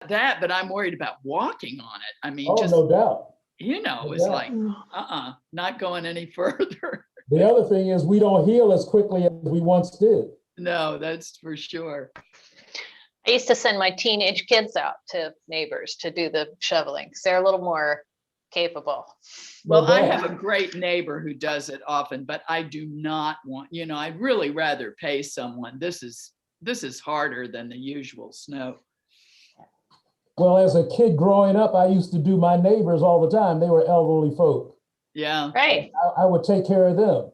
that, but I'm worried about walking on it. I mean, Oh, just, no doubt. you know, No it's doubt. like, not going any further. The other thing is we don't heal as quickly as we once did. No, that's for sure. I used to send my teenage kids out to neighbors to do the shoveling because they're a little more capable. Well, No I doubt. have a great neighbor who does it often, but I do not want, you know, I'd really rather pay someone. This is harder than the usual snow. Well, as a kid growing up, I used to do my neighbors all the time. They were elderly folk. Yeah. Right, I would take care of them.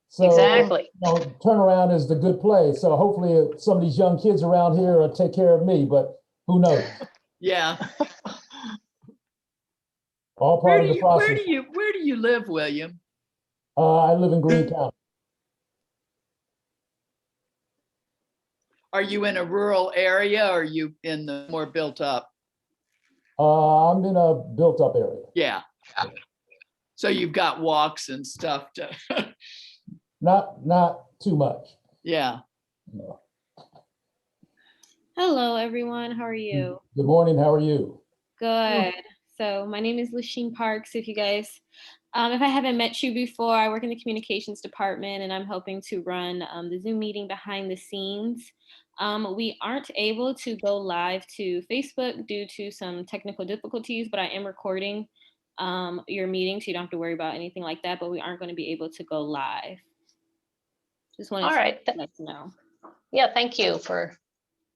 So, exactly. you know, turnaround is the good play. So hopefully some of these young kids around here will take care of me, but who knows? Yeah. All part of the process. Where do you live, William? I live in Greene County. Are you in a rural area or are you in the more built up? I'm in a built up area. Yeah. So you've got walks and stuff to, Not too much. yeah. No. Hello, everyone. How are you? Good morning. How are you? Good. So my name is Lasheen Parks. If you guys, if I haven't met you before, I work in the communications department and I'm helping to run the Zoom meeting behind the scenes. We aren't able to go live to Facebook due to some technical difficulties, but I am recording your meeting, so you don't have to worry about anything like that, but we aren't going to be able to go live. Just wanted All right. to let you know. Yeah, thank you for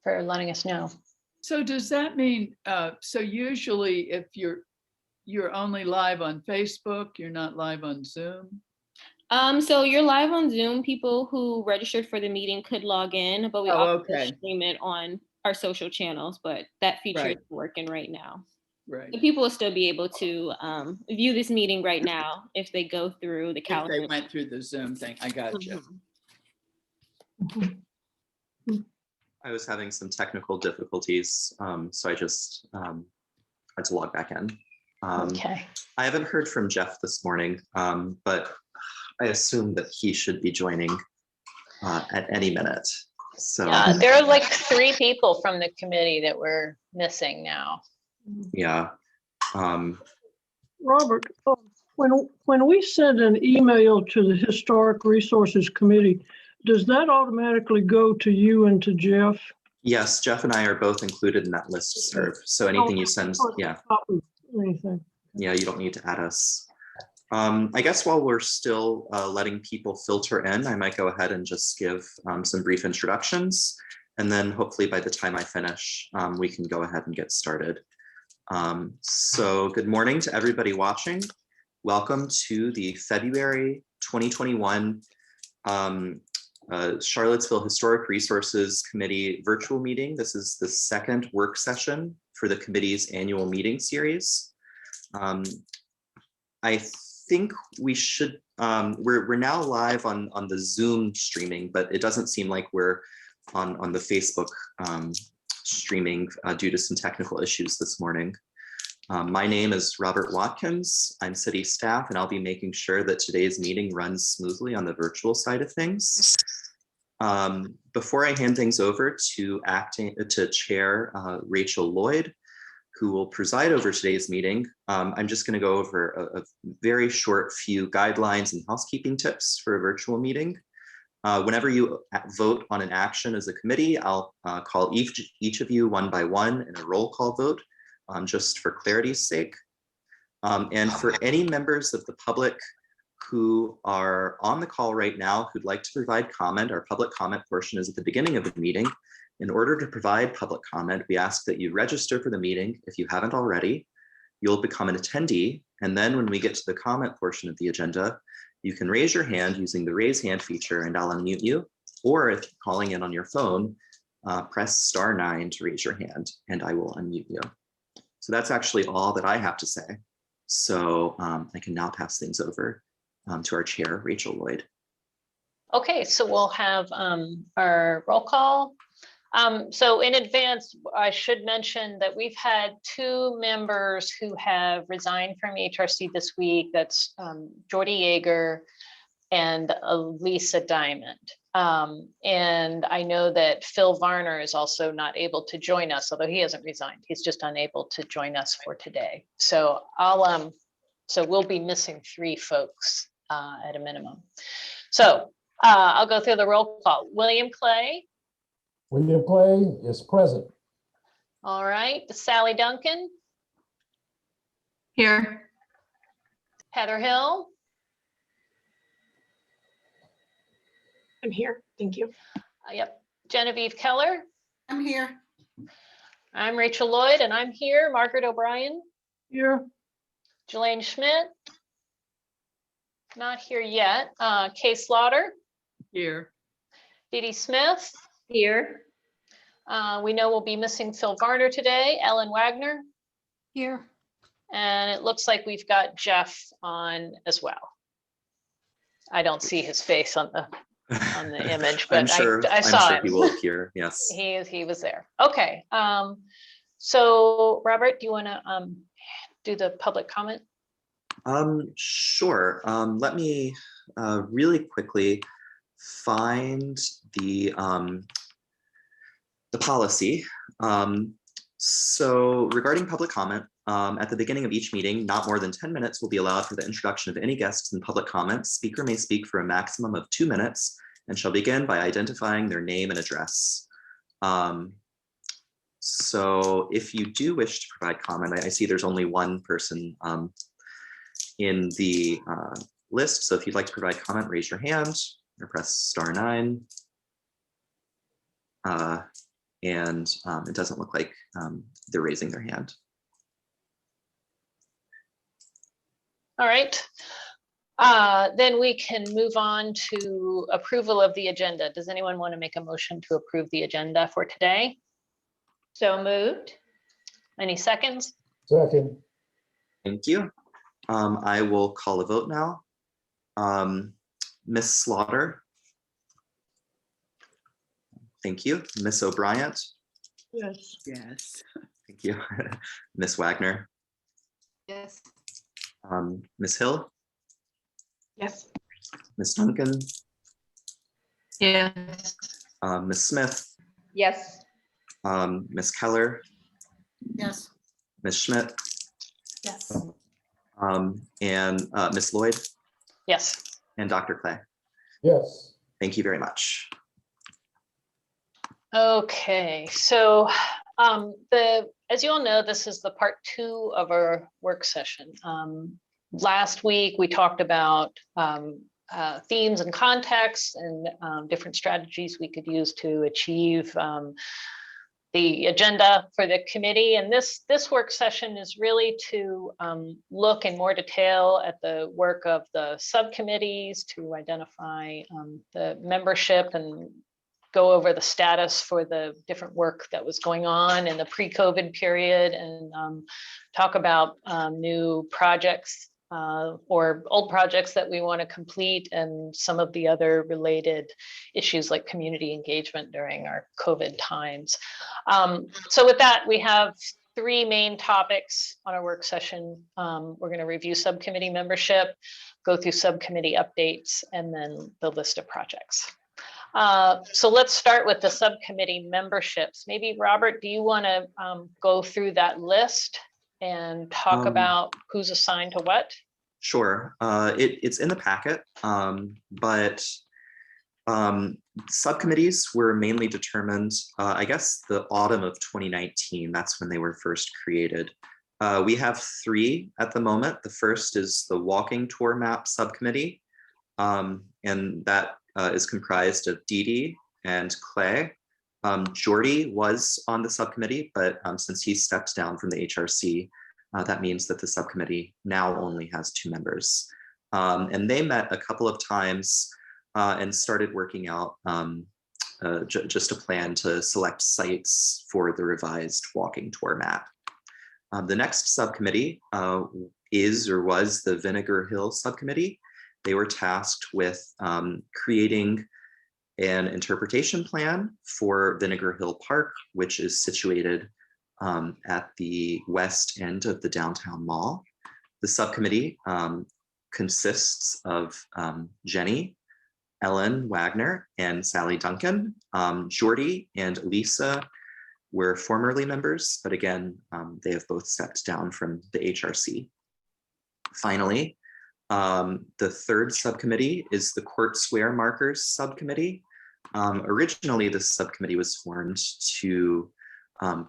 letting us know. So does that mean, so usually if you're only live on Facebook, you're not live on Zoom? So you're live on Zoom. People who registered for the meeting could log in, but we also stream it on our social channels, but that feature is working right now. Right. So people will still be able to view this meeting right now if they go through the calendar. If they went through the Zoom thing, I got you. I was having some technical difficulties, so I just had to log back in. Okay. I haven't heard from Jeff this morning, but I assume that he should be joining at any minute. So Yeah, there are like 3 people from the committee that we're missing now. yeah. Robert, when we send an email to the Historic Resources Committee, does that automatically go to you and to Jeff? Yes, Jeff and I are both included in that listserv. So anything you send, yeah. Anything. Yeah, you don't need to add us. I guess while we're still letting people filter in, I might go ahead and just give some brief introductions. And then hopefully by the time I finish, we can go ahead and get started. So good morning to everybody watching. Welcome to the February 2021 Charlottesville Historic Resources Committee virtual meeting. This is the second work session for the committee's annual meeting series. I think we should, we're now live on the Zoom streaming, but it doesn't seem like we're on the Facebook streaming due to some technical issues this morning. My name is Robert Watkins. I'm city staff, and I'll be making sure that today's meeting runs smoothly on the virtual side of things. Before I hand things over to Chair Rachel Lloyd, who will preside over today's meeting, I'm just going to go over a very short few guidelines and housekeeping tips for a virtual meeting. Whenever you vote on an action as a committee, I'll call each of you one by one in a roll call vote, just for clarity's sake. And for any members of the public who are on the call right now who'd like to provide comment, our public comment portion is at the beginning of the meeting. In order to provide public comment, we ask that you register for the meeting if you haven't already. You'll become an attendee, and then when we get to the comment portion of the agenda, you can raise your hand using the raise hand feature and I'll unmute you. Or if you're calling in on your phone, press *9 to raise your hand and I will unmute you. So that's actually all that I have to say. So I can now pass things over to our chair, Rachel Lloyd. Okay, so we'll have our roll call. So in advance, I should mention that we've had 2 members who have resigned from HRC this week. That's Jordy Yeager and Lisa Diamond. And I know that Phil Varner is also not able to join us, although he hasn't resigned. He's just unable to join us for today. So so we'll be missing 3 folks at a minimum. So I'll go through the roll call. William Clay. William Clay is present. All right. Sally Duncan. Here. Heather Hill. I'm here. Thank you. Yep. Genevieve Keller. I'm here. I'm Rachel Lloyd, and I'm here. Margaret O'Brien. Here, Jelaine Schmidt. Not here yet. Kay Slaughter. Here. Dee Dee Smith. Here. We know we'll be missing Phil Varner today. Ellen Wagner. Here. And it looks like we've got Jeff on as well. I don't see his face on the image, but I saw him. He will appear. Yes. He was there. Okay. So Robert, do you want to do the public comment? Sure. Let me really quickly find the policy. So regarding public comment, at the beginning of each meeting, not more than 10 minutes will be allowed for the introduction of any guests and public comments. Speaker may speak for a maximum of 2 minutes and shall begin by identifying their name and address. So if you do wish to provide comment, I see there's only one person in the list. So if you'd like to provide comment, raise your hand or press *9. And it doesn't look like they're raising their hand. All right. Then we can move on to approval of the agenda. Does anyone want to make a motion to approve the agenda for today? So moved. Any seconds? Second. Thank you. I will call a vote now. Ms. Slaughter. Thank you. Ms. O'Brien. yes. Yes. Thank you. Ms. Wagner. Yes. Ms. Hill. Yes. Ms. Duncan. Yes. Ms. Smith. Yes. Ms. Keller. Yes. Ms. Schmidt. Yes. And Ms. Lloyd Yes. and Dr. Clay. Yes. Thank you very much. Okay, so as you all know, this is the part 2 of our work session. Last week, we talked about themes and contexts and different strategies we could use to achieve the agenda for the committee. And this work session is really to look in more detail at the work of the subcommittees, to identify the membership and go over the status for the different work that was going on in the pre-COVID period, and talk about new projects or old projects that we want to complete, and some of the other related issues like community engagement during our COVID times. So with that, we have 3 main topics on our work session. We're going to review subcommittee membership, go through subcommittee updates, and then the list of projects. So let's start with the subcommittee memberships. Maybe Robert, do you want to go through that list and talk about who's assigned to what? Sure. It's in the packet, but subcommittees were mainly determined, I guess, the autumn of 2019. That's when they were first created. We have 3 at the moment. The first is the walking tour map subcommittee, and that is comprised of Dee Dee and Clay. Jordy was on the subcommittee, but since he stepped down from the HRC, that means that the subcommittee now only has 2 members. And they met a couple of times and started working out just a plan to select sites for the revised walking tour map. The next subcommittee is or was the Vinegar Hill subcommittee. They were tasked with creating an interpretation plan for Vinegar Hill Park, which is situated at the west end of the downtown mall. The subcommittee consists of Jenny, Ellen Wagner and Sally Duncan. Jordy and Lisa were formerly members, but again, they have both stepped down from the HRC. Finally, the third subcommittee is the Court Square Markers Subcommittee. Originally, this subcommittee was formed to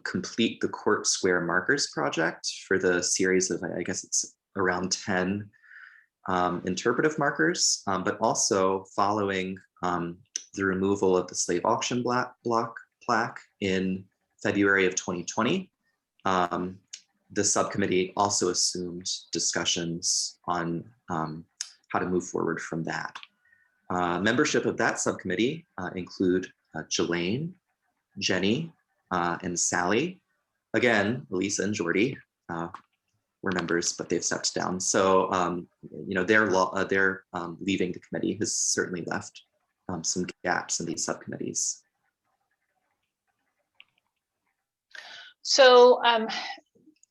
complete the Court Square Markers project for the series of, I guess it's around 10 interpretive markers, but also following the removal of the slave auction block plaque in February of 2020. The subcommittee also assumed discussions on how to move forward from that. Membership of that subcommittee include Jelaine, Jenny, and Sally. Again, Elisa and Jordy were members, but they've stepped down. So, you know, their leaving the committee has certainly left some gaps in these subcommittees. So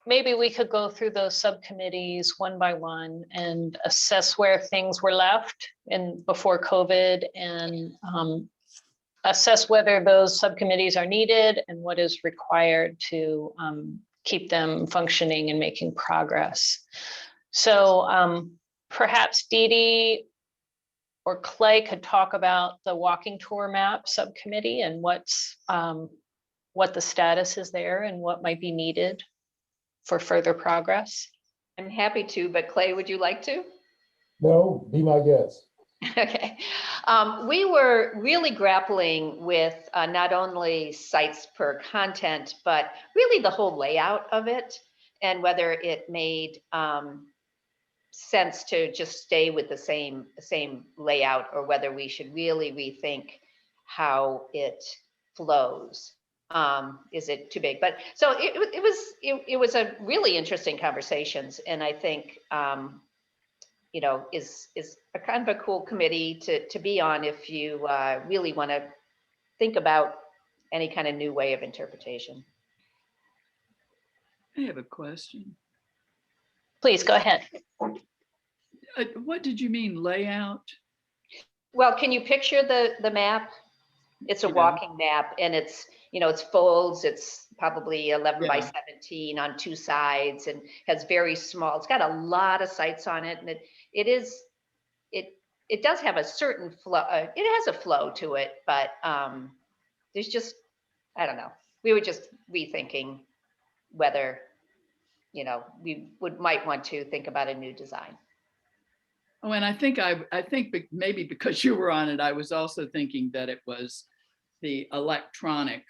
maybe we could go through those subcommittees one by one and assess where things were left before COVID, and assess whether those subcommittees are needed and what is required to keep them functioning and making progress. So perhaps Dee Dee or Clay could talk about the walking tour map subcommittee and what the status is there and what might be needed for further progress. I'm happy to, but Clay, would you like to? No, be my guest. Okay. We were really grappling with not only sites per content, but really the whole layout of it, and whether it made sense to just stay with the same layout, or whether we should really rethink how it flows. Is it too big? But so it was a really interesting conversations, and I think you know, is a kind of a cool committee to be on if you really want to think about any kind of new way of interpretation. I have a question. Please go ahead. What did you mean layout? Well, can you picture the map? It's a walking map, and it's, you know, it's folds. It's probably 11 by 17 on two sides, and has very small. It's got a lot of sites on it, and it does have a certain flow. It has a flow to it, but there's just, I don't know. We were just rethinking whether, you know, we might want to think about a new design. Oh, and I think maybe because you were on it, I was also thinking that it was the electronic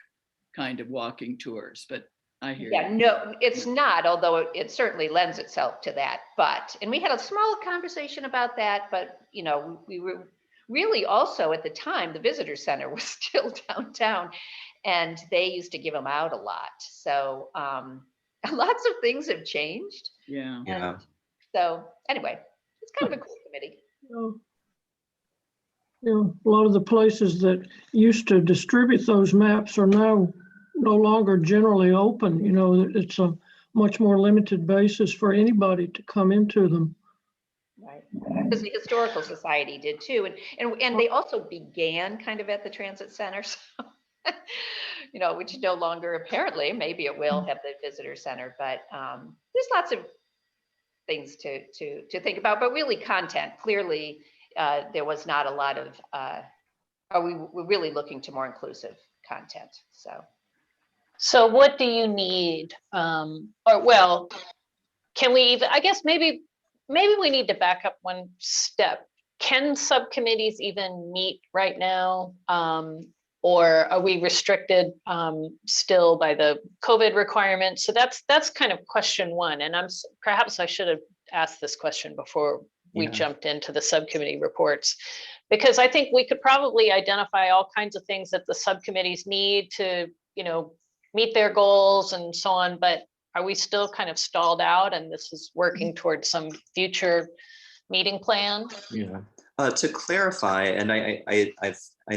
kind of walking tours, but I hear you. No, it's not, although it certainly lends itself to that. But, and we had a small conversation about that, but, you know, we were really also at the time, the visitor center was still downtown, and they used to give them out a lot. So lots of things have changed. Yeah. Yeah. So anyway, it's kind of a cool committee. You know, a lot of the places that used to distribute those maps are now no longer generally open. You know, it's a much more limited basis for anybody to come into them. Right, because the Historical Society did too, and they also began kind of at the Transit Center, so you know, which no longer apparently, maybe it will have the visitor center, but there's lots of things to think about, but really content. Clearly, there was not a lot of, we're really looking to more inclusive content, so. So what do you need? Or well, can we even, I guess maybe we need to back up one step. Can subcommittees even meet right now? Or are we restricted still by the COVID requirements? So that's kind of question one. And perhaps I should have asked this question before we jumped into the subcommittee reports, because I think we could probably identify all kinds of things that the subcommittees need to, you know, meet their goals and so on, but are we still kind of stalled out and this is working towards some future meeting plan? Yeah. To clarify, and I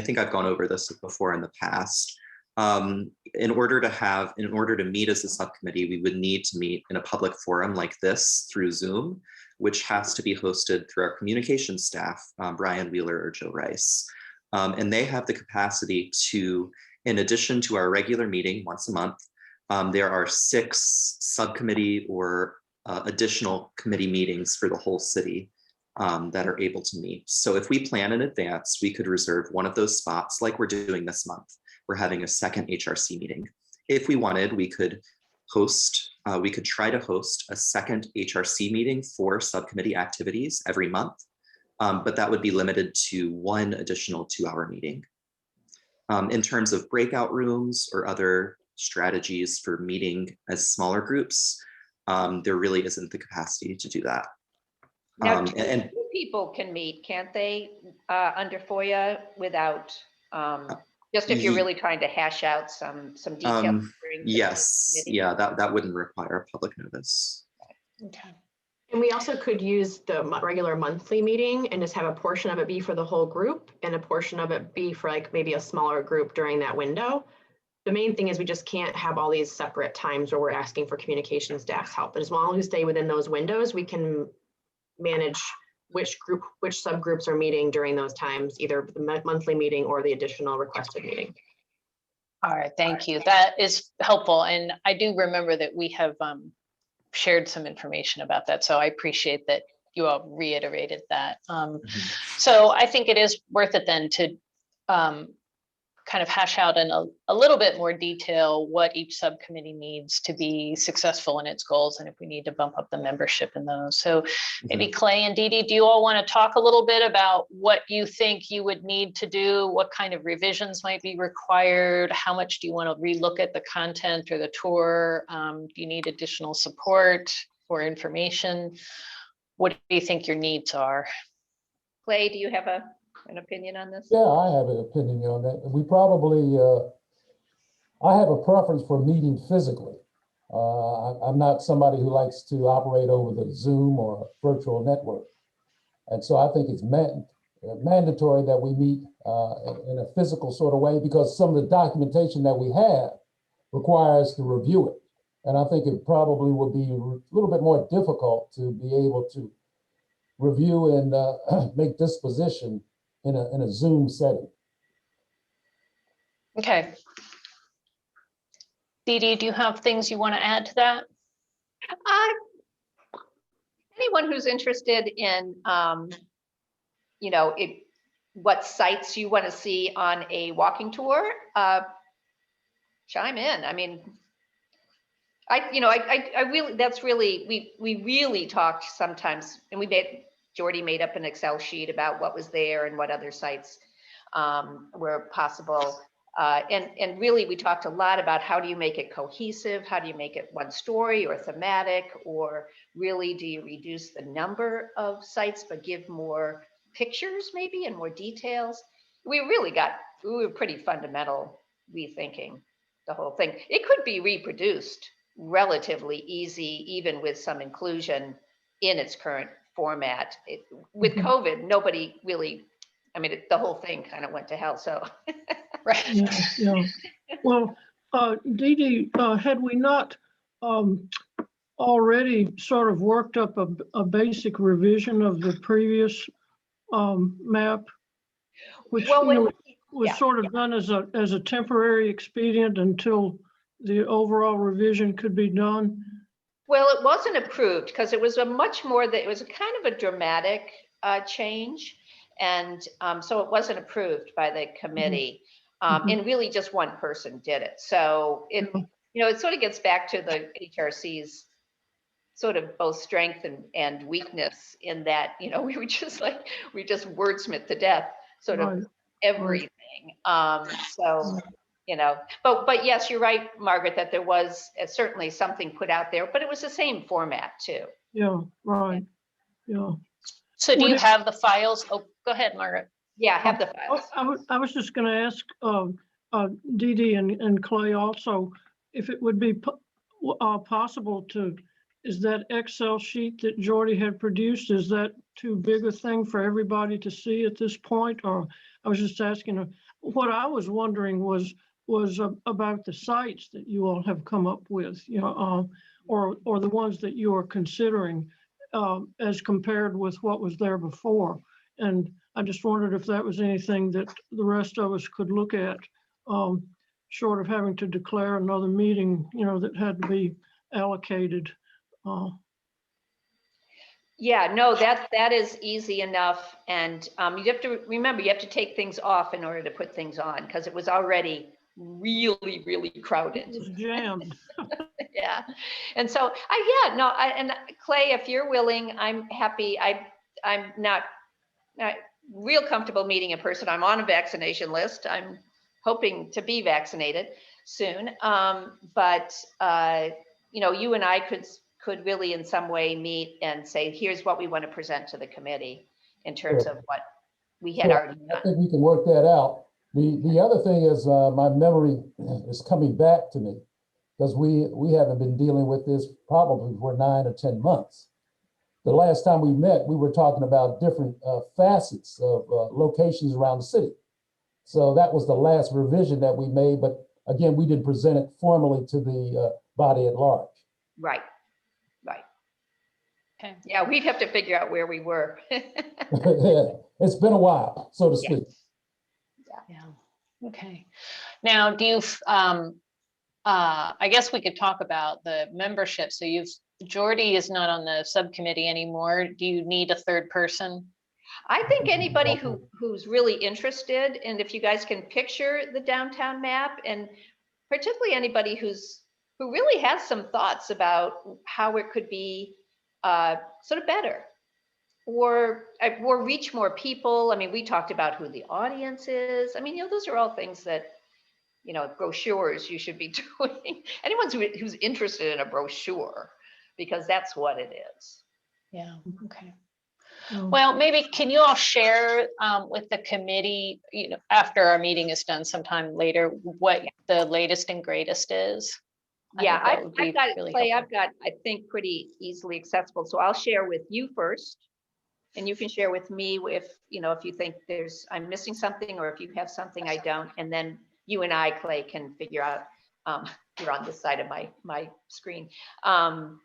think I've gone over this before in the past, In order to meet as a subcommittee, we would need to meet in a public forum like this through Zoom, which has to be hosted through our communications staff, Brian Wheeler or Joe Rice. And they have the capacity to, in addition to our regular meeting once a month, there are 6 subcommittee or additional committee meetings for the whole city that are able to meet. So if we plan in advance, we could reserve one of those spots like we're doing this month. We're having a second HRC meeting. If we wanted, we could try to host a second HRC meeting for subcommittee activities every month, but that would be limited to 1 additional 2-hour meeting. In terms of breakout rooms or other strategies for meeting as smaller groups, there really isn't the capacity to do that. Now, two people can meet, can't they, under FOIA without, just if you're really trying to hash out some details? Yes, yeah, that wouldn't require a public notice. Okay. And we also could use the regular monthly meeting and just have a portion of it be for the whole group and a portion of it be for like maybe a smaller group during that window. The main thing is we just can't have all these separate times where we're asking for communication staff's help. But as long as we stay within those windows, we can manage which subgroups are meeting during those times, either the monthly meeting or the additional requested meeting. All right, thank you. That is helpful. And I do remember that we have shared some information about that. So I appreciate that you all reiterated that. So I think it is worth it then to kind of hash out in a little bit more detail what each subcommittee needs to be successful in its goals and if we need to bump up the membership in those. So maybe Clay and Dee Dee, do you all want to talk a little bit about what you think you would need to do? What kind of revisions might be required? How much do you want to relook at the content or the tour? Do you need additional support or information? What do you think your needs are? Clay, do you have an opinion on this? Yeah, I have an opinion on that. We probably, I have a preference for meeting physically. I'm not somebody who likes to operate over the Zoom or virtual network. And so I think it's mandatory that we meet in a physical sort of way because some of the documentation that we have requires to review it. And I think it probably would be a little bit more difficult to be able to review and make disposition in a Zoom setting. Okay. Dee Dee, do you have things you want to add to that? Anyone who's interested in, what sites you want to see on a walking tour, chime in. I mean, I really, that's really, we really talked sometimes, and Jordy made up an Excel sheet about what was there and what other sites were possible. And really, we talked a lot about how do you make it cohesive? How do you make it one story or thematic? Or really, do you reduce the number of sites, but give more pictures maybe and more details? We were pretty fundamental rethinking the whole thing. It could be reproduced relatively easy, even with some inclusion in its current format. With COVID, nobody really, the whole thing kind of went to hell, so. Right. Yeah. Well, Dee Dee, had we not already sort of worked up a basic revision of the previous map, which was sort of done as a temporary expedient until the overall revision could be done? Well, it wasn't approved because it was it was a kind of a dramatic change. And so it wasn't approved by the committee. And really just one person did it. So it sort of gets back to the HRC's sort of both strength and weakness in that, we just wordsmith to death sort of everything. But yes, you're right, Margaret, that there was certainly something put out there, but it was the same format too. Yeah, right. Yeah. So do you have the files? Oh, go ahead, Margaret. Yeah, I have the files. I was just going to ask Dee Dee and Clay also if it would be possible to, is that Excel sheet that Jordy had produced, is that too big a thing for everybody to see at this point? Or I was just asking, what I was wondering was was about the sites that you all have come up with, you know, or the ones that you are considering as compared with what was there before. And I just wondered if that was anything that the rest of us could look at, short of having to declare another meeting, you know, that had to be allocated. Yeah, no, that is easy enough. And you have to remember, you have to take things off in order to put things on, because it was already really, really crowded. It was jammed. Yeah. And so and Clay, if you're willing, I'm happy. I'm not real comfortable meeting in person. I'm on a vaccination list. I'm hoping to be vaccinated soon. But you know, you and I could really in some way meet and say, here's what we want to present to the committee in terms of what we had already I done. think we can work that out. The other thing is my memory is coming back to me, because we haven't been dealing with this probably for 9 or 10 months. The last time we met, we were talking about different facets of locations around the city. So that was the last revision that we made, but again, we didn't present it formally to the body at large. Right. Right. Okay. Yeah, we'd have to figure out where we were. It's been a while, so to speak. Yeah. Okay. Now, do you, I guess we could talk about the membership. So Jordy is not on the subcommittee anymore. Do you need a third person? I think anybody who's really interested, and if you guys can picture the downtown map, and particularly anybody who really has some thoughts about how it could be sort of better, or reach more people. I mean, we talked about who the audience is. I mean, you know, those are all things that, you know, brochures you should be doing. Anyone who's interested in a brochure, because that's what it is. Yeah. Okay. Well, maybe can you all share with the committee, you know, after our meeting is done sometime later, what the latest and greatest is? Yeah, I've got it, really Clay. helpful. I've got, I think, pretty easily accessible. So I'll share with you first, and you can share with me if, you know, if you think I'm missing something, or if you have something I don't, and then you and I, Clay, can figure out, you're on this side of my screen. Where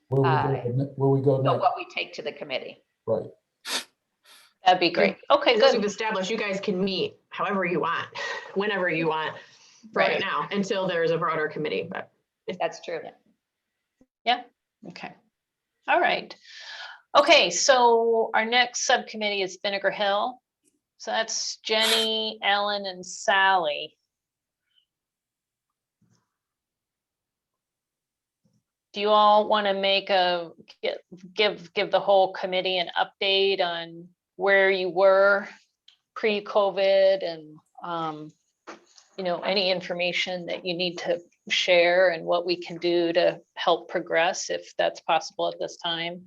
we go next? What we take to the committee. Right. That'd be great. Okay, As good. we've established, you guys can meet however you want, whenever you want, right now, until there's a broader committee, but. That's true. Yeah. Okay. All right. Okay, so our next subcommittee is Vinegar Hill. So that's Jenny, Ellen, and Sally. Do you all want to give the whole committee an update on where you were pre-COVID, and you know, any information that you need to share and what we can do to help progress, if that's possible at this time?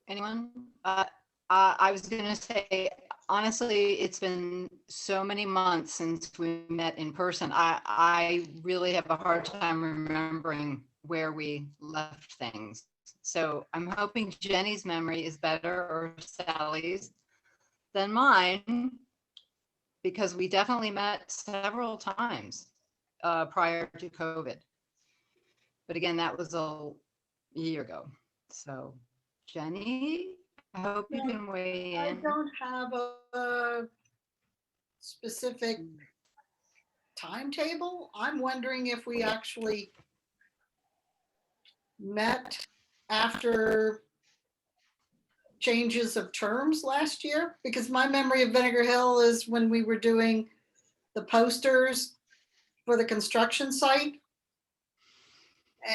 Anyone? I was going to say, honestly, it's been so many months since we met in person. I really have a hard time remembering where we left things. So I'm hoping Jenny's memory is better, or Sally's, than mine, because we definitely met several times prior to COVID. But again, that was a year ago. So Jenny, I hope you can weigh in. I don't have a specific timetable. I'm wondering if we actually met after changes of terms last year, because my memory of Vinegar Hill is when we were doing the posters for the construction site.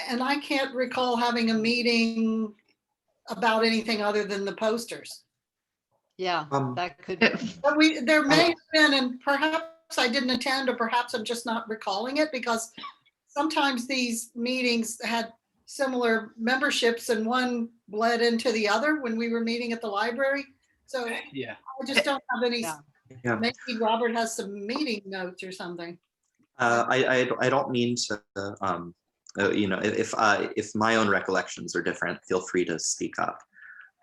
And I can't recall having a meeting about anything other than the posters. Yeah, that could be. But there may have been, and perhaps I didn't attend, or perhaps I'm just not recalling it, because sometimes these meetings had similar memberships and one bled into the other when we were meeting at the library. So yeah, I just don't have any. Yeah. Maybe Robert has some meeting notes or something. I don't mean to, you know, if my own recollections are different, feel free to speak up.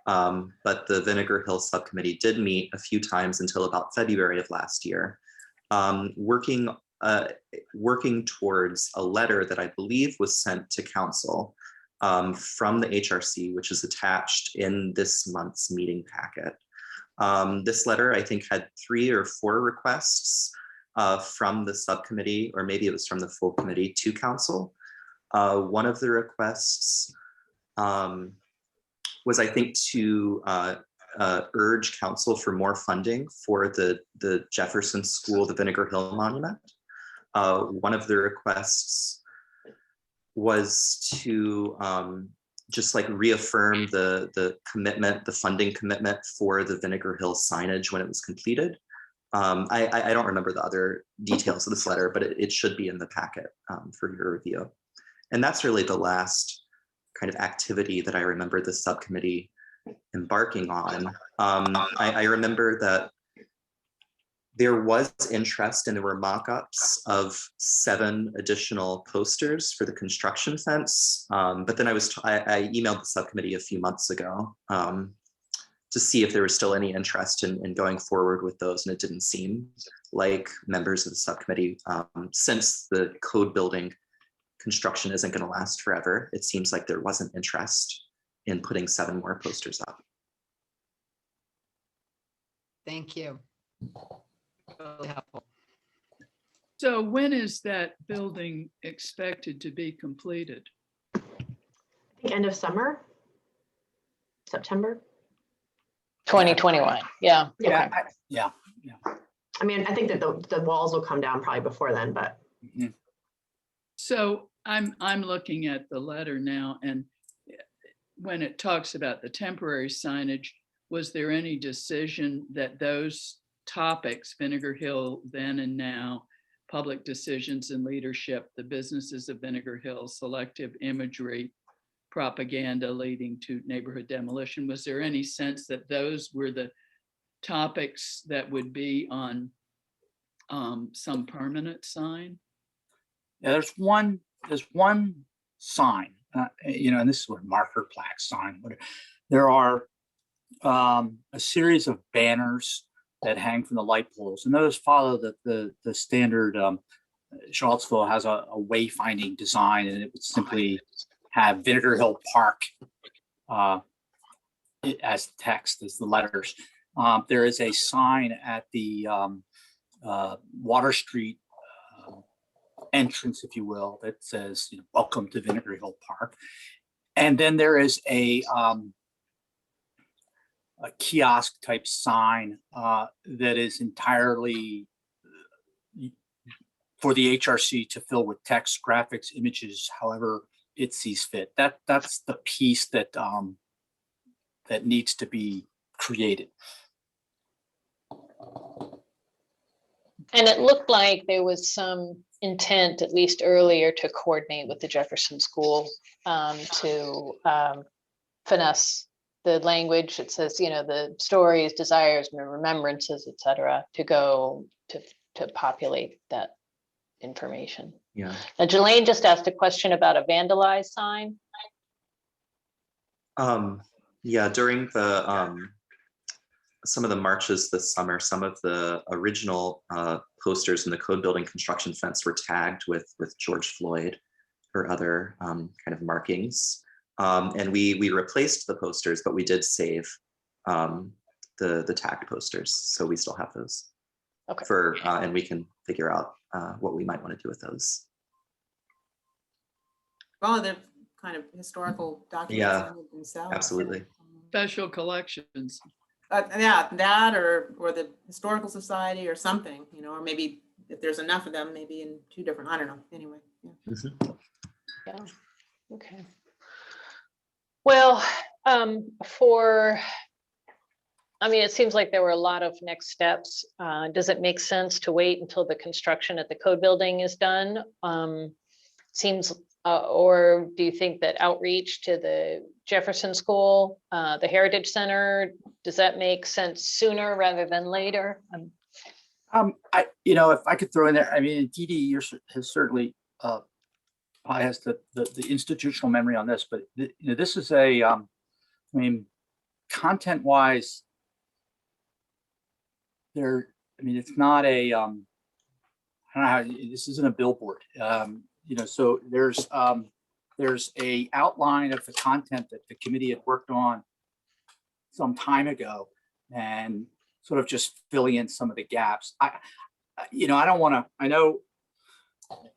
But the Vinegar Hill subcommittee did meet a few times until about February of last year, working towards a letter that I believe was sent to council from the HRC, which is attached in this month's meeting packet. This letter, I think, had 3 or 4 requests from the subcommittee, or maybe it was from the full committee to council. One of the requests was, I think, to urge council for more funding for the Jefferson School, the Vinegar Hill Monument. One of the requests was to just like reaffirm the commitment, the funding commitment for the Vinegar Hill signage when it was completed. I don't remember the other details of this letter, but it should be in the packet for your review. And that's really the last kind of activity that I remember the subcommittee embarking on. I remember that there was interest and there were mock-ups of 7 additional posters for the construction fence. But then I emailed the subcommittee a few months ago to see if there was still any interest in going forward with those. And it didn't seem like members of the subcommittee, since the code building construction isn't going to last forever, it seems like there wasn't interest in putting 7 more posters up. Thank you. Really helpful. So when is that building expected to be completed? I think end of summer, September. 2021, yeah. Yeah. Okay. Yeah. I mean, I think that the walls will come down probably before then, but. So I'm looking at the letter now, and when it talks about the temporary signage, was there any decision that those topics, Vinegar Hill then and now, public decisions and leadership, the businesses of Vinegar Hill, selective imagery, propaganda leading to neighborhood demolition, was there any sense that those were the topics that would be on some permanent sign? Yeah, there's one sign, and this is what marker plaque sign. There are a series of banners that hang from the light poles, and those follow the standard. Charlottesville has a wayfinding design, and it would simply have Vinegar Hill Park as text, as the letters. There is a sign at the Water Street entrance, if you will, that says, "Welcome to Vinegar Hill Park." And then there is a kiosk type sign that is entirely for the HRC to fill with text, graphics, images, however it sees fit. That's the piece that that needs to be created. And it looked like there was some intent, at least earlier, to coordinate with the Jefferson School to finesse the language. It says, the stories, desires, remembrances, etc., to go to populate that information. Yeah. Now, Jelaine just asked a question about a vandalized sign. Yeah, during the some of the marches this summer, some of the original posters in the code building construction fence were tagged with George Floyd or other kind of markings. And we replaced the posters, but we did save the tagged posters. So we still have those. Okay. And we can figure out what we might want to do with those. Well, they're kind of historical documents. Yeah, themselves. absolutely. Special collections. Yeah, that or the Historical Society or something, or maybe if there's enough of them, maybe in 2 different, I don't know, anyway. Yeah. Yeah, okay. Well, it seems like there were a lot of next steps. Does it make sense to wait until the construction at the code building is done? Or do you think that outreach to the Jefferson School, the Heritage Center, does that make sense sooner rather than later? If I could throw in there, Dee Dee has certainly probably has the institutional memory on this, but this is content wise, it's not a, I don't know how, this isn't a billboard. So there's a outline of the content that the committee had worked on some time ago, and sort of just filling in some of the gaps. I don't want to, I know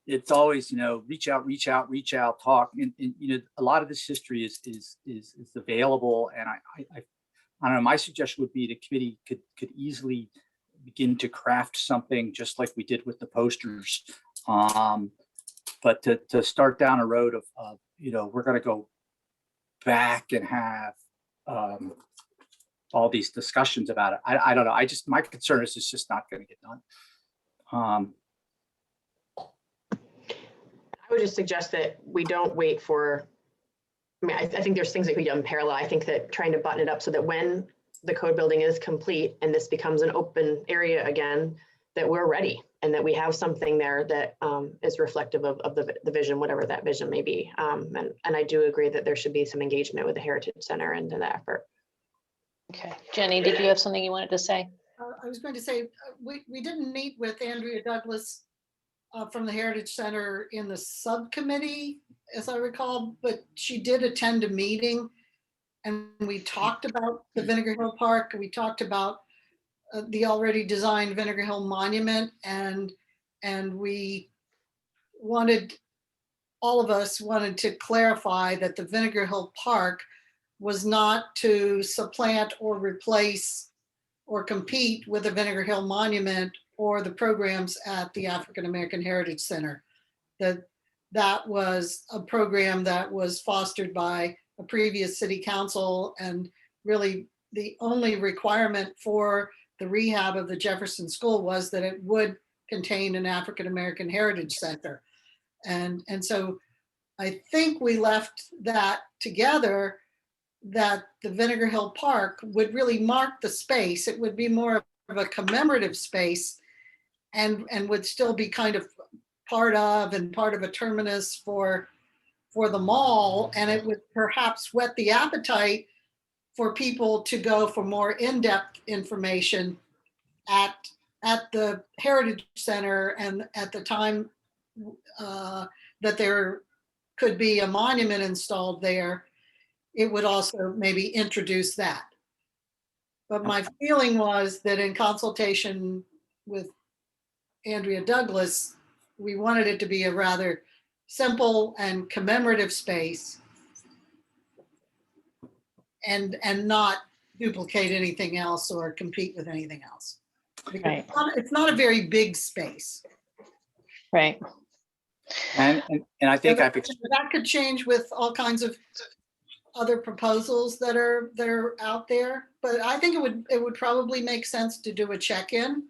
it's always, reach out, talk. And a lot of this history is available. And I don't know, my suggestion would be the committee could easily begin to craft something just like we did with the posters. But to start down a road of we're going to go back and have all these discussions about it. I don't know. My concern is it's just not going to get done. I would just suggest that we don't wait for, I think there's things that could be done parallel. I think that trying to button it up so that when the code building is complete and this becomes an open area again, that we're ready and that we have something there that is reflective of the vision, whatever that vision may be. And I do agree that there should be some engagement with the Heritage Center into the effort. Okay, Jenny, did you have something you wanted to say? I was going to say, we didn't meet with Andrea Douglas from the Heritage Center in the subcommittee, as I recall, but she did attend a meeting and we talked about the Vinegar Hill Park. We talked about the already designed Vinegar Hill Monument, and we all of us wanted to clarify that the Vinegar Hill Park was not to supplant or replace or compete with the Vinegar Hill Monument or the programs at the African American Heritage Center. That was a program that was fostered by a previous city council, and really the only requirement for the rehab of the Jefferson School was that it would contain an African American Heritage Center. And so I think we left that together, that the Vinegar Hill Park would really mark the space. It would be more of a commemorative space and would still be kind of part of a terminus for the mall. And it would perhaps whet the appetite for people to go for more in-depth information at the Heritage Center, and at the time that there could be a monument installed there, it would also maybe introduce that. But my feeling was that in consultation with Andrea Douglas, we wanted it to be a rather simple and commemorative space and not duplicate anything else or compete with anything else. Right. It's not a very big space. Right. And I think that could change with all kinds of other proposals that are out there. But I think it would probably make sense to do a check-in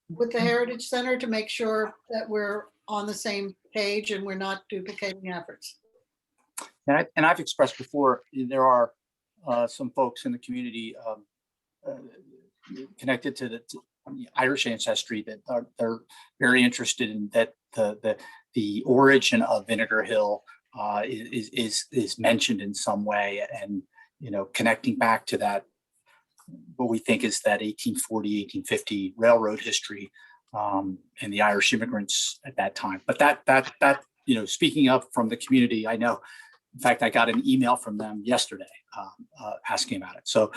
with the Heritage Center to make sure that we're on the same page and we're not duplicating efforts. And I've expressed before, there are some folks in the community connected to the Irish ancestry that they're very interested in that the origin of Vinegar Hill is mentioned in some way, and connecting back to that, what we think is that 1840, 1850 railroad history and the Irish immigrants at that time. But that speaking up from the community, I know. In fact, I got an email from them yesterday asking about it. So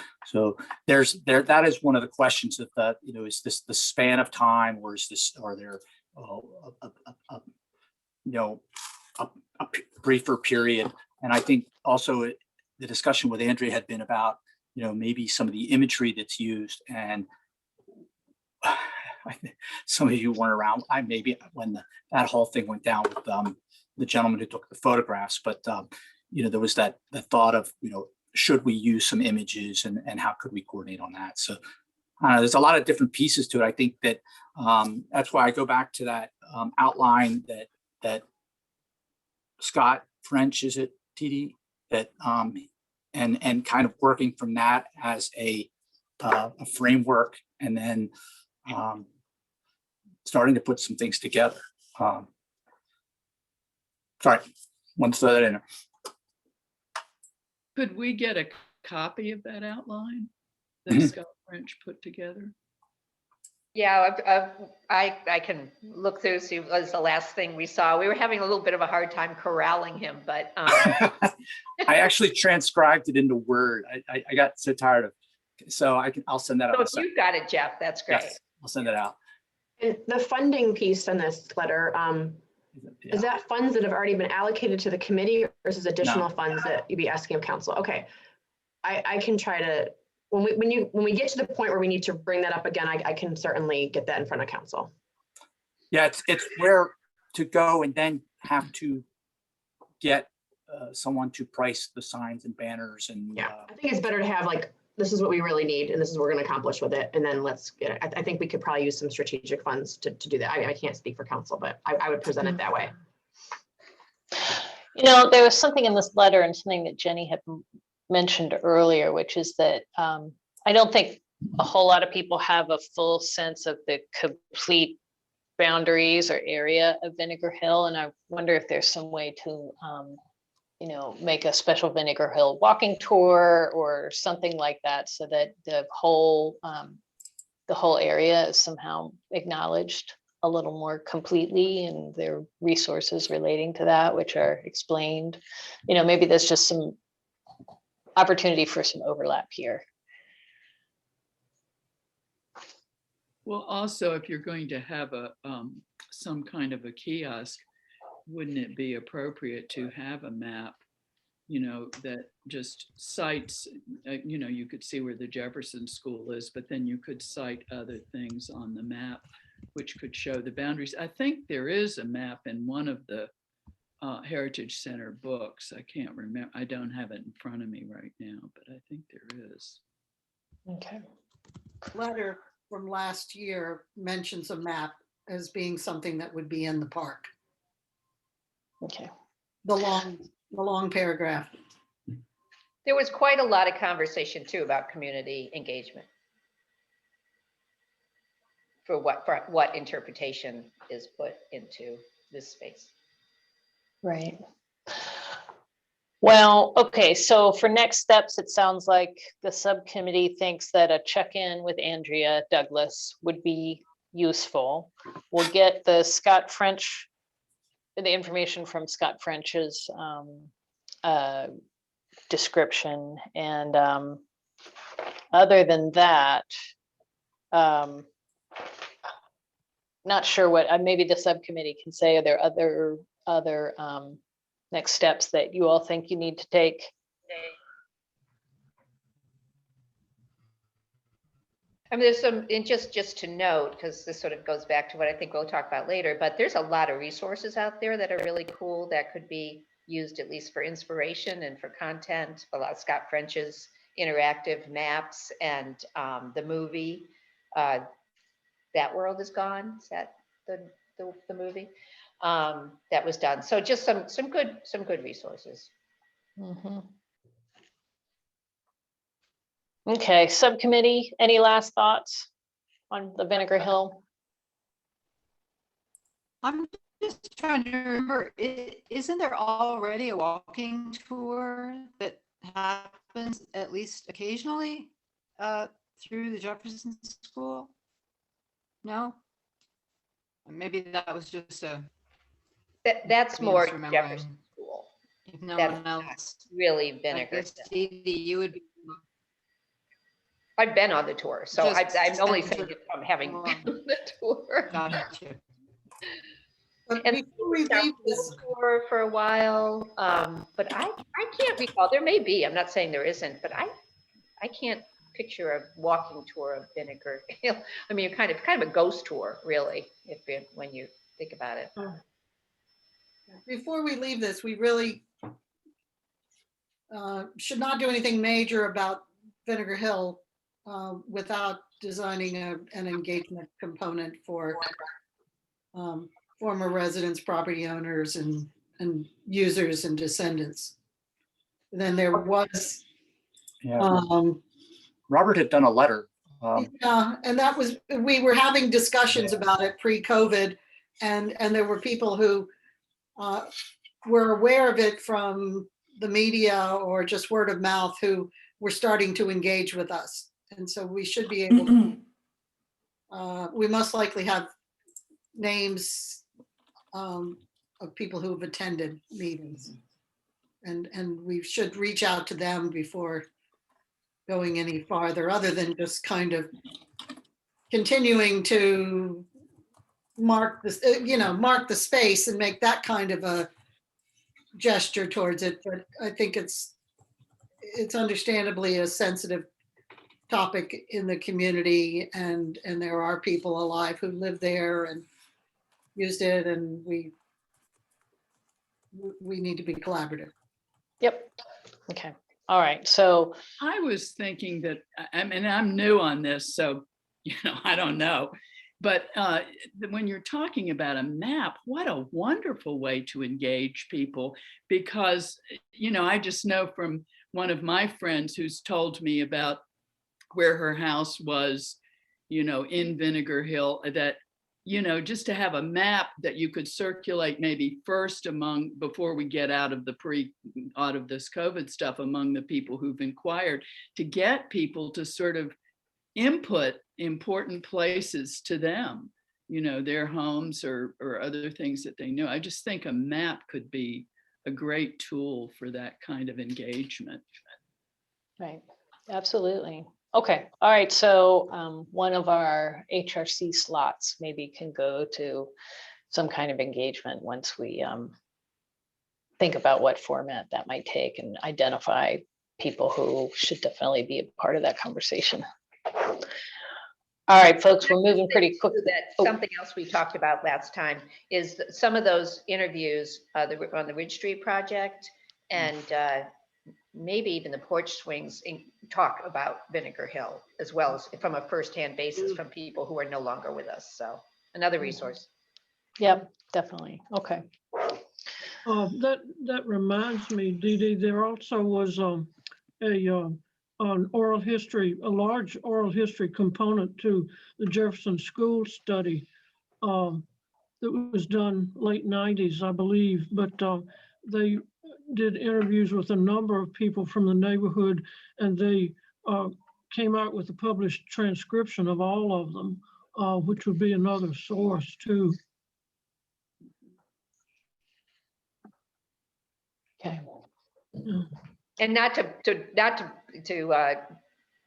that is one of the questions that is this the span of time, or is this, are there a briefer period? And I think also the discussion with Andrea had been about maybe some of the imagery that's used, and some of you weren't around. Maybe when that whole thing went down with the gentleman who took the photographs, but there was the thought of should we use some images, and how could we coordinate on that? So there's a lot of different pieces to it. I think that that's why I go back to that outline that Scott French, is it TD, that and kind of working from that as a framework, and then starting to put some things together. Sorry, want to throw that in there. Could we get a copy of that outline that Scott French put together? Yeah, I can look through, see what was the last thing we saw. We were having a little bit of a hard time corralling him, but I actually transcribed it into Word. I got so tired of, so I'll send that out. so if you've got it, Jeff, that's great. Yes, I'll send it out. And the funding piece on this letter, Yeah. is that funds that have already been allocated to the committee, or is this additional funds that you'd be asking of council? Okay. I can try to, when we get to the point where we need to bring that up again, I can certainly get that in front of council. Yeah, it's where to go and then have to get someone to price the signs and banners and. Yeah, I think it's better to have like, this is what we really need and this is what we're going to accomplish with it. And then let's get it. I think we could probably use some strategic funds to do that. I can't speak for council, but I would present it that way. You know, there was something in this letter and something that Jenny had mentioned earlier, which is that I don't think a whole lot of people have a full sense of the complete boundaries or area of Vinegar Hill. And I wonder if there's some way to, you know, make a special Vinegar Hill walking tour or something like that, so that the whole area is somehow acknowledged a little more completely, and there are resources relating to that which are explained. You know, maybe there's just some opportunity for some overlap here. Well, also, if you're going to have a some kind of a kiosk, wouldn't it be appropriate to have a map, you know, that just cites, you know, you could see where the Jefferson School is, but then you could cite other things on the map which could show the boundaries. I think there is a map in one of the Heritage Center books. I can't remember. I don't have it in front of me right now, but I think there is. Okay. Letter from last year mentions a map as being something that would be in the park. Okay. The long paragraph. There was quite a lot of conversation too about community engagement. For what interpretation is put into this space. Right. Well, okay, so for next steps, it sounds like the subcommittee thinks that a check-in with Andrea Douglas would be useful. We'll get the information from Scott French's description. And other than that, not sure what, maybe the subcommittee can say, are there other next steps that you all think you need to take? I mean, there's some, and just to note, because this sort of goes back to what I think we'll talk about later, but there's a lot of resources out there that are really cool that could be used at least for inspiration and for content. A lot of Scott French's interactive maps and the movie, That World Is Gone. Is that the movie that was done? So just some good resources. Mm-hmm. Okay, subcommittee, any last thoughts on the Vinegar Hill? I'm just trying to remember, isn't there already a walking tour that happens at least occasionally through the Jefferson School? No? Maybe that was just That's more misremembering. Jefferson School. If no That's one else, really I Vinegar. guess Edie, you would be. I've been on the tour, so I'm only saying from having been on the tour. Gotcha. But And before we leave this, tour for a while, but I can't recall. There may be. I'm not saying there isn't, but I can't picture a walking tour of Vinegar Hill. I mean, kind of a ghost tour, really, when you think about it. before we leave this, we really should not do anything major about Vinegar Hill without designing an engagement component for former residents, property owners, and users and descendants. Then there was, Robert had done a letter. yeah, and that was, we were having discussions about it pre-COVID, and there were people who were aware of it from the media or just word of mouth who were starting to engage with us. And so we should be able to, we most likely have names of people who have attended meetings. And we should reach out to them before going any farther, other than just kind of continuing to mark this, mark the space and make that kind of a gesture towards it. But I think it's understandably a sensitive topic in the community, and there are people alive who live there and used it, and we need to be collaborative. Yep. Okay. All right. So I was thinking that, I mean, I'm new on this, so, I don't know. But when you're talking about a map, what a wonderful way to engage people, because, I just know from one of my friends who's told me about where her house was, in Vinegar Hill, that, just to have a map that you could circulate maybe first before we get out of this COVID stuff, among the people who've inquired, to get people to sort of input important places to them, their homes or other things that they know. I just think a map could be a great tool for that kind of engagement. right. Absolutely. Okay. All right. So one of our HRC slots maybe can go to some kind of engagement once we think about what format that might take and identify people who should definitely be a part of that conversation. All right, folks, we're moving pretty quick. Something else we talked about last time is that some of those interviews on the Ridge Street project, and maybe even the porch swings, talk about Vinegar Hill, as well as from a firsthand basis from people who are no longer with us. So another resource. Yep, definitely. Okay. That reminds me, Dee Dee, there also was an oral history, a large oral history component to the Jefferson School study that was done late 90s, I believe, but they did interviews with a number of people from the neighborhood, and they came out with a published transcription of all of them, which would be another source too. Okay. Yeah. And not to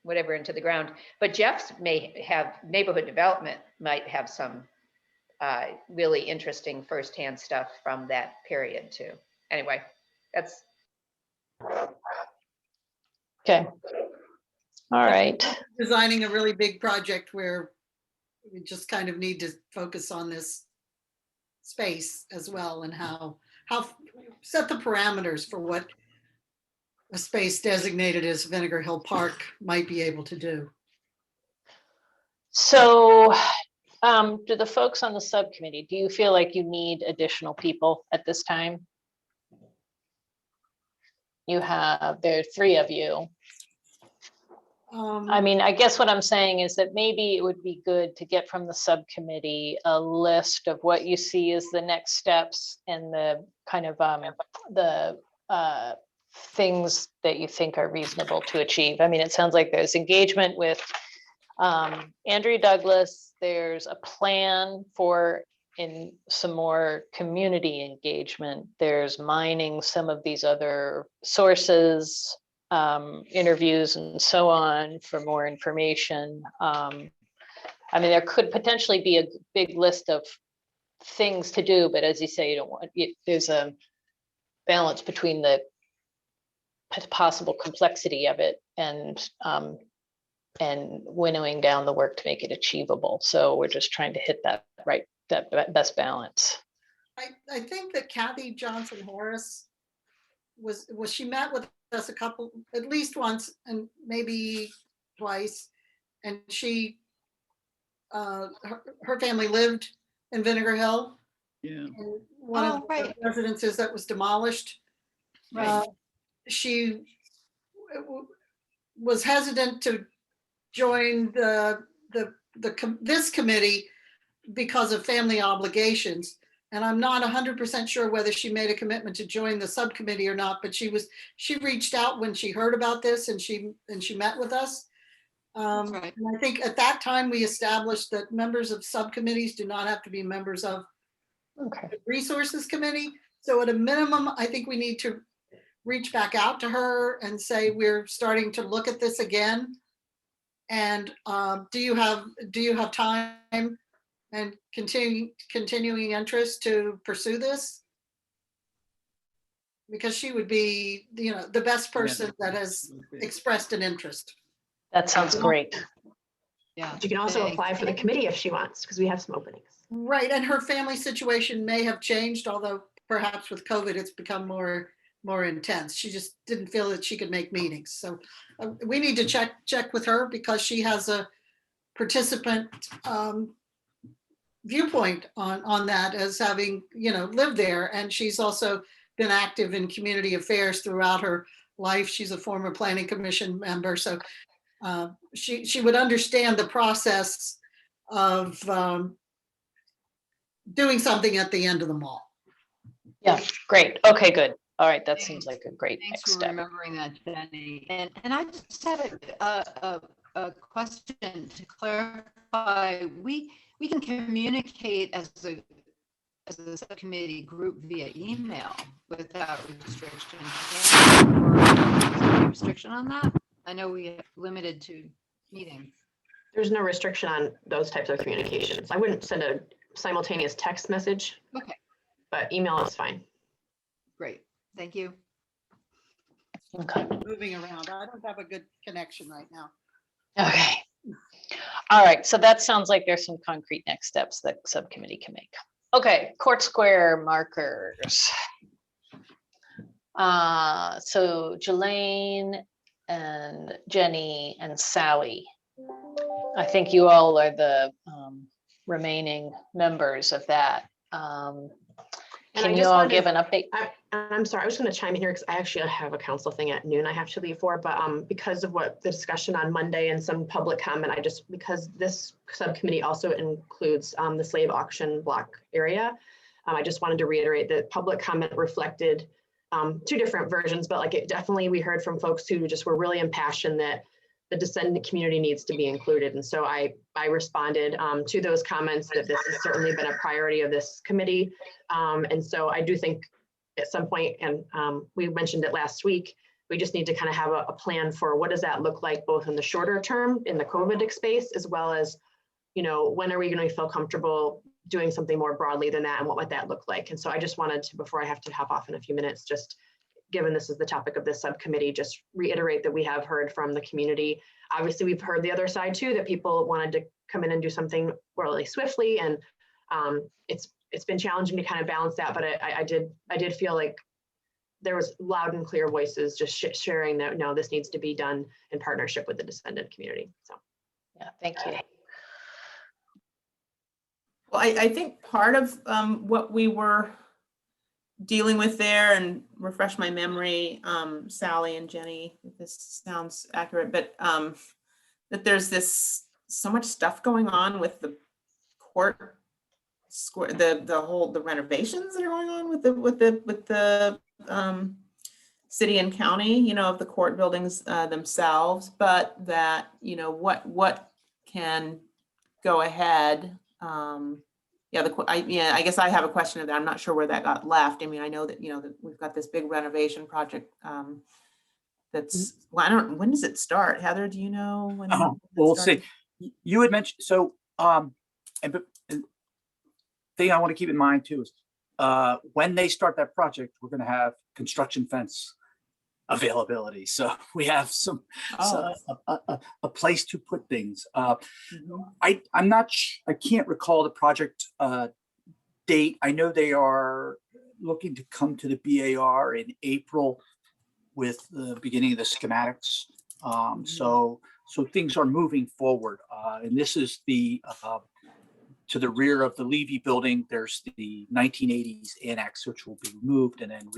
whatever into the ground, but Jeff's neighborhood development might have some really interesting firsthand stuff from that period too. Anyway, that's Okay. All right. Designing a really big project where we just kind of need to focus on this space as well, and how set the parameters for what a space designated as Vinegar Hill Park might be able to do. So do the folks on the subcommittee, do you feel like you need additional people at this time? There are 3 of you. I mean, I guess what I'm saying is that maybe it would be good to get from the subcommittee a list of what you see as the next steps and the kind of the things that you think are reasonable to achieve. I mean, it sounds like there's engagement with Andrea Douglas. There's a plan for some more community engagement. There's mining some of these other sources, interviews and so on for more information. I mean, there could potentially be a big list of things to do, but as you say, you don't want there's a balance between the possible complexity of it and winnowing down the work to make it achievable. So we're just trying to hit that best balance. I think that Kathy Johnson Harris she met with us at least once and maybe twice, and she her family lived in Vinegar Hill. Yeah. One of the residences that was demolished. Right. She was hesitant to join this committee because of family obligations, And I'm not 100% sure whether she made a commitment to join the subcommittee or not, but she reached out when she heard about this and she met with us. right. And I think at that time we established that members of subcommittees do not have to be members of Okay. the resources committee. So at a minimum, I think we need to reach back out to her and say, we're starting to look at this again. And do you have time and continuing interest to pursue this? Because she would be, the best person that has expressed an interest. That sounds great. Yeah. She can also thanks. apply for the committee if she wants, because we have some openings. Right, and her family situation may have changed, although perhaps with COVID, it's become more intense. She just didn't feel that she could make meetings. So we need to check with her because she has a participant viewpoint on that as having, lived there. And she's also been active in community affairs throughout her life. She's a former planning commission member. So she would understand the process of doing something at the end of the mall. Yeah, great. Okay, good. All right, that seems like a great Thanks next for step. remembering that, Jenny. And I just had a question to clarify. We can communicate as a subcommittee group via email without restriction. Or is there any restriction on that? I know we have limited to meetings. There's no restriction on those types of communications. I wouldn't send a simultaneous text message. Okay. But email is fine. Great. Thank you. Okay. Moving around. I don't have a good connection right now. Okay. All right, so that sounds like there's some concrete next steps that subcommittee can make. Okay, Court Square markers. So Jelaine and Jenny and Sally, I think you all are the remaining members of that. Can you all give an update? I'm sorry, I was going to chime in here because I actually have a council thing at noon I have to leave for, but because of what the discussion on Monday and some public comment, because this subcommittee also includes the slave auction block area, I just wanted to reiterate that public comment reflected two different versions, but like it definitely, we heard from folks who just were really impassioned that the descendant community needs to be included. And so I responded to those comments that this has certainly been a priority of this committee. And so I do think at some point, and we mentioned it last week, we just need to kind of have a plan for what does that look like, both in the shorter term in the COVID space, as well as, when are we going to feel comfortable doing something more broadly than that, and what might that look like? And so I just wanted to, before I have to hop off in a few minutes, just given this is the topic of this subcommittee, just reiterate that we have heard from the community. Obviously, we've heard the other side too, that people wanted to come in and do something really swiftly. And it's been challenging to kind of balance that, but I did feel like there was loud and clear voices just sharing that, no, this needs to be done in partnership with the descendant community. So, yeah, thank you. Well, I think part of what we were dealing with there, and refresh my memory, Sally and Jenny, if this sounds accurate, but that there's so much stuff going on with the court square, the renovations that are going on with the city and county, of the court buildings themselves, but that, what can go ahead. I guess I have a question of that. I'm not sure where that got left. I mean, I know that, that we've got this big renovation project that's, well, when does it start? Heather, do you know when? We'll see. You had mentioned, so, and thing I want to keep in mind too is when they start that project, we're going to have construction fence availability. So we have a place to put things. I can't recall the project date. I know they are looking to come to the BAR in April with the beginning of the schematics. So things are moving forward. And this is to the rear of the Levy building. There's the 1980s annex, which will be removed and then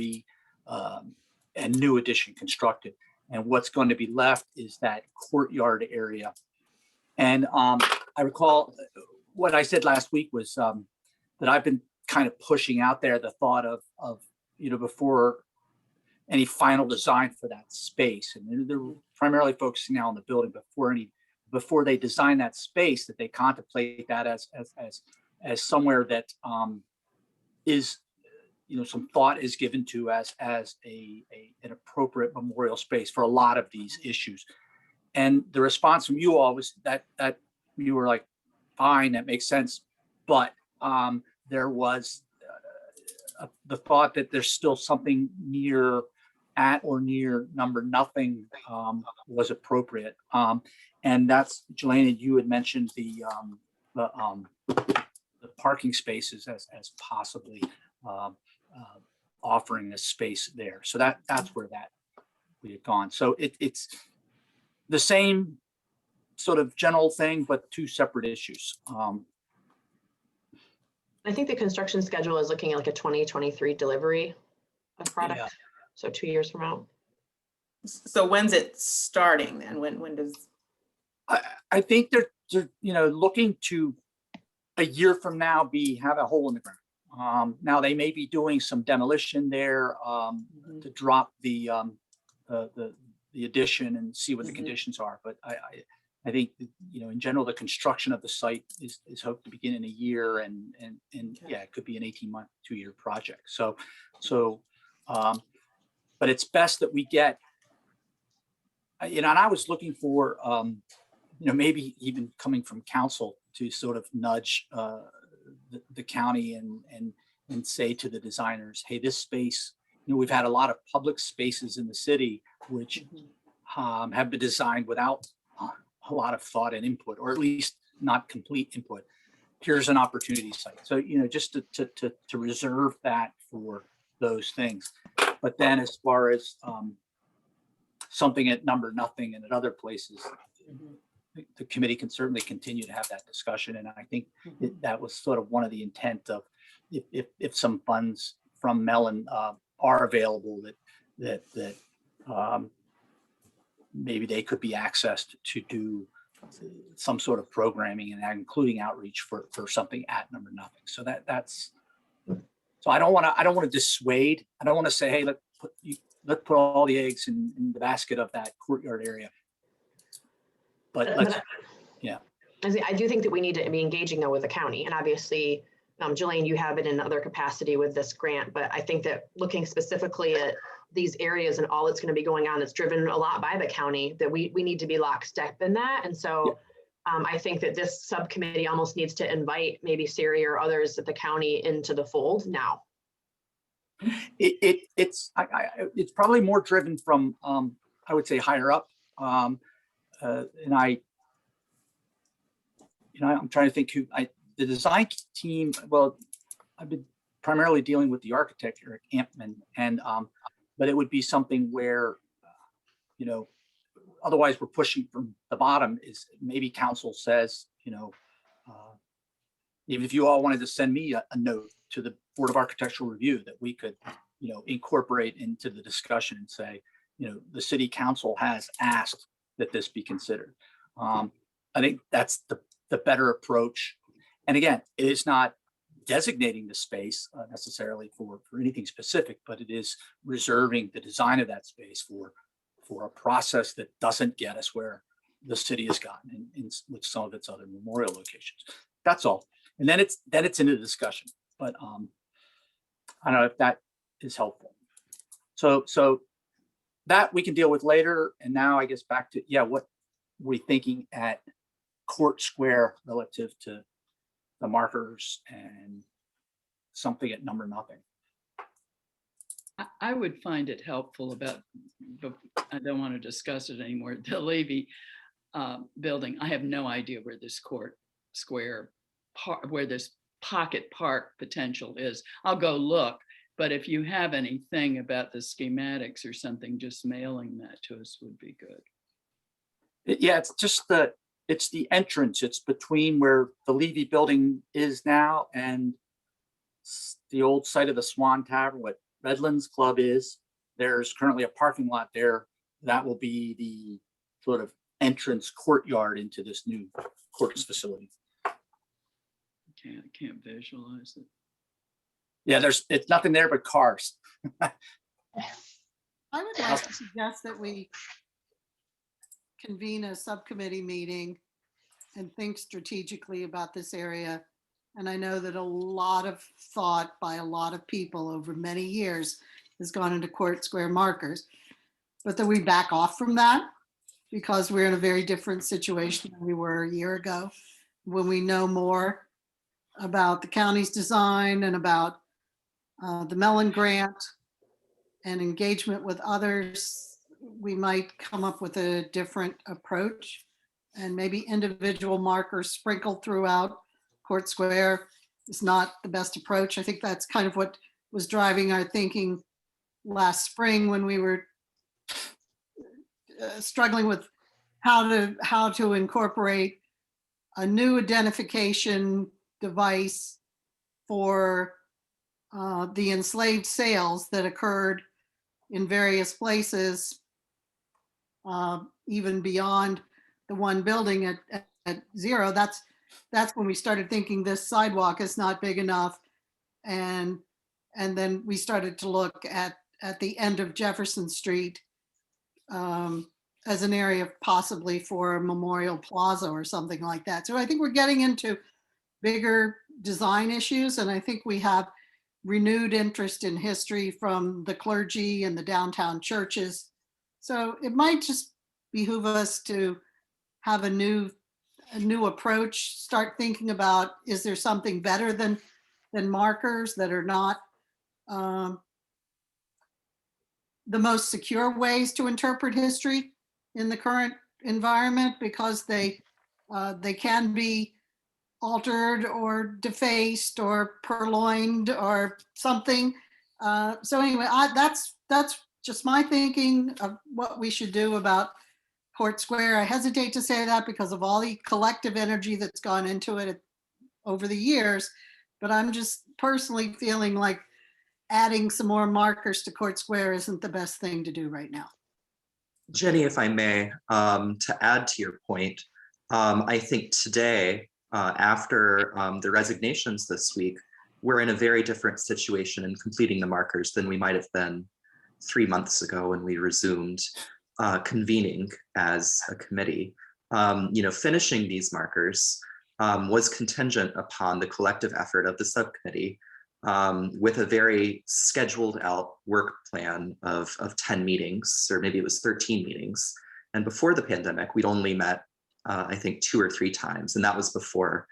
and new addition constructed. And what's going to be left is that courtyard area. And I recall what I said last week was that I've been kind of pushing out there the thought of, before any final design for that space. And they're primarily focusing now on the building before they design that space, that they contemplate that as somewhere that is, some thought is given to as an appropriate memorial space for a lot of these issues. And the response from you all was that you were like, fine, that makes sense. But there was the thought that there's still something at or near number nothing was appropriate. And that's, Jelena, you had mentioned the parking spaces as possibly offering a space there. So that's where that we had gone. So it's the same sort of general thing, but two separate issues. I think the construction schedule is looking at like a 2023 delivery of product. Yeah. So 2 years from now. So when's it starting then? When does? I think they're looking to a year from now have a hole in the ground. Now they may be doing some demolition there to drop the addition and see what the conditions are. But I think in general the construction of the site is hoped to begin in a year, and yeah, it could be an 18-month, 2-year project. So but it's best that we get. And I was looking for maybe even coming from council to sort of nudge the county and say to the designers, hey, this space, we've had a lot of public spaces in the city which have been designed without a lot of thought and input, or at least not complete input. Here's an opportunity site. So, just to reserve that for those things. But then as far as something at number nothing and at other places, the committee can certainly continue to have that discussion. And I think that was sort of one of the intent of if some funds from Mellon are available, that maybe they could be accessed to do some sort of programming and including outreach for something at number nothing. So that's, so I don't want to dissuade. I don't want to say, hey, let's put all the eggs in the basket of that courtyard area. But let's, yeah. I do think that we need to be engaging though with the county, and obviously, Jillian, you have it in other capacity with this grant, but I think that looking specifically at these areas and all that's going to be going on, that's driven a lot by the county, that we need to be lockstep in that. And so I think that this subcommittee almost needs to invite maybe Siri or others at the county into the fold now. It's probably more driven from I would say higher up, and I'm trying to think the design team. Well, I've been primarily dealing with the architect, Eric Ampman, and but it would be something where otherwise we're pushing from the bottom. Is maybe council says even if you all wanted to send me a note to the Board of Architectural Review that we could incorporate into the discussion and say the city council has asked that this be considered. I think that's the better approach. And again, it is not designating the space necessarily for anything specific, but it is reserving the design of that space for a process that doesn't get us where the city has gotten with some of its other memorial locations. That's all. And then it's into the discussion. But I don't know if that is helpful. So that we can deal with later. And now I guess back to what we're thinking at Court Square relative to the markers and something at number nothing. I would find it helpful but I don't want to discuss it anymore. The Levy building, I have no idea where this Court Square, where this pocket park potential is. I'll go look, but if you have anything about the schematics or something, just mailing that to us would be good. Yeah, it's just it's the entrance. It's between where the Levy building is now and the old site of the Swan Tavern, what Redlands Club is. There's currently a parking lot there. That will be the sort of entrance courtyard into this new courts facility. I can't visualize it. Yeah, it's nothing there but cars. I would like to suggest that we convene a subcommittee meeting and think strategically about this area. And I know that a lot of thought by a lot of people over many years has gone into Court Square markers, but that we back off from that because we're in a very different situation than we were a year ago. When we know more about the county's design and about the Mellon grant and engagement with others, we might come up with a different approach, and maybe individual markers sprinkled throughout Court Square is not the best approach. I think that's kind of what was driving our thinking last spring when we were struggling with how to incorporate a new identification device for the enslaved sales that occurred in various places, even beyond the one building at Zero. That's when we started thinking this sidewalk is not big enough. And then we started to look at the end of Jefferson Street as an area possibly for a Memorial Plaza or something like that. So I think we're getting into bigger design issues, and I think we have renewed interest in history from the clergy and the downtown churches. So it might just behoove us to have a new approach, start thinking about, is there something better than markers that are not the most secure ways to interpret history in the current environment, because they can be altered or defaced or purloined or something. So anyway, that's just my thinking of what we should do about Court Square. I hesitate to say that because of all the collective energy that's gone into it over the years, but I'm just personally feeling like adding some more markers to Court Square isn't the best thing to do right now. Jenny, if I may, to add to your point, I think today, after the resignations this week, we're in a very different situation in completing the markers than we might have been 3 months ago when we resumed convening as a committee. Finishing these markers was contingent upon the collective effort of the subcommittee, with a very scheduled out work plan of 10 meetings, or maybe it was 13 meetings. And before the pandemic, we'd only met, I think, 2 or 3 times. And that was before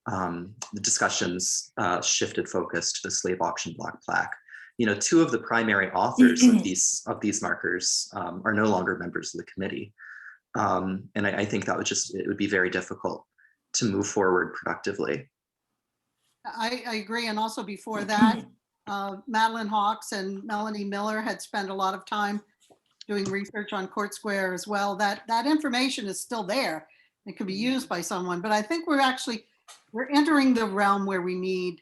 the discussions shifted focus to the slave auction block plaque. 2 of the primary authors of these markers are no longer members of the committee. And I think that it would be very difficult to move forward productively. I agree. And also before that, Madeline Hawks and Melanie Miller had spent a lot of time doing research on Court Square as well. That information is still there. It could be used by someone, but I think we're entering the realm where we need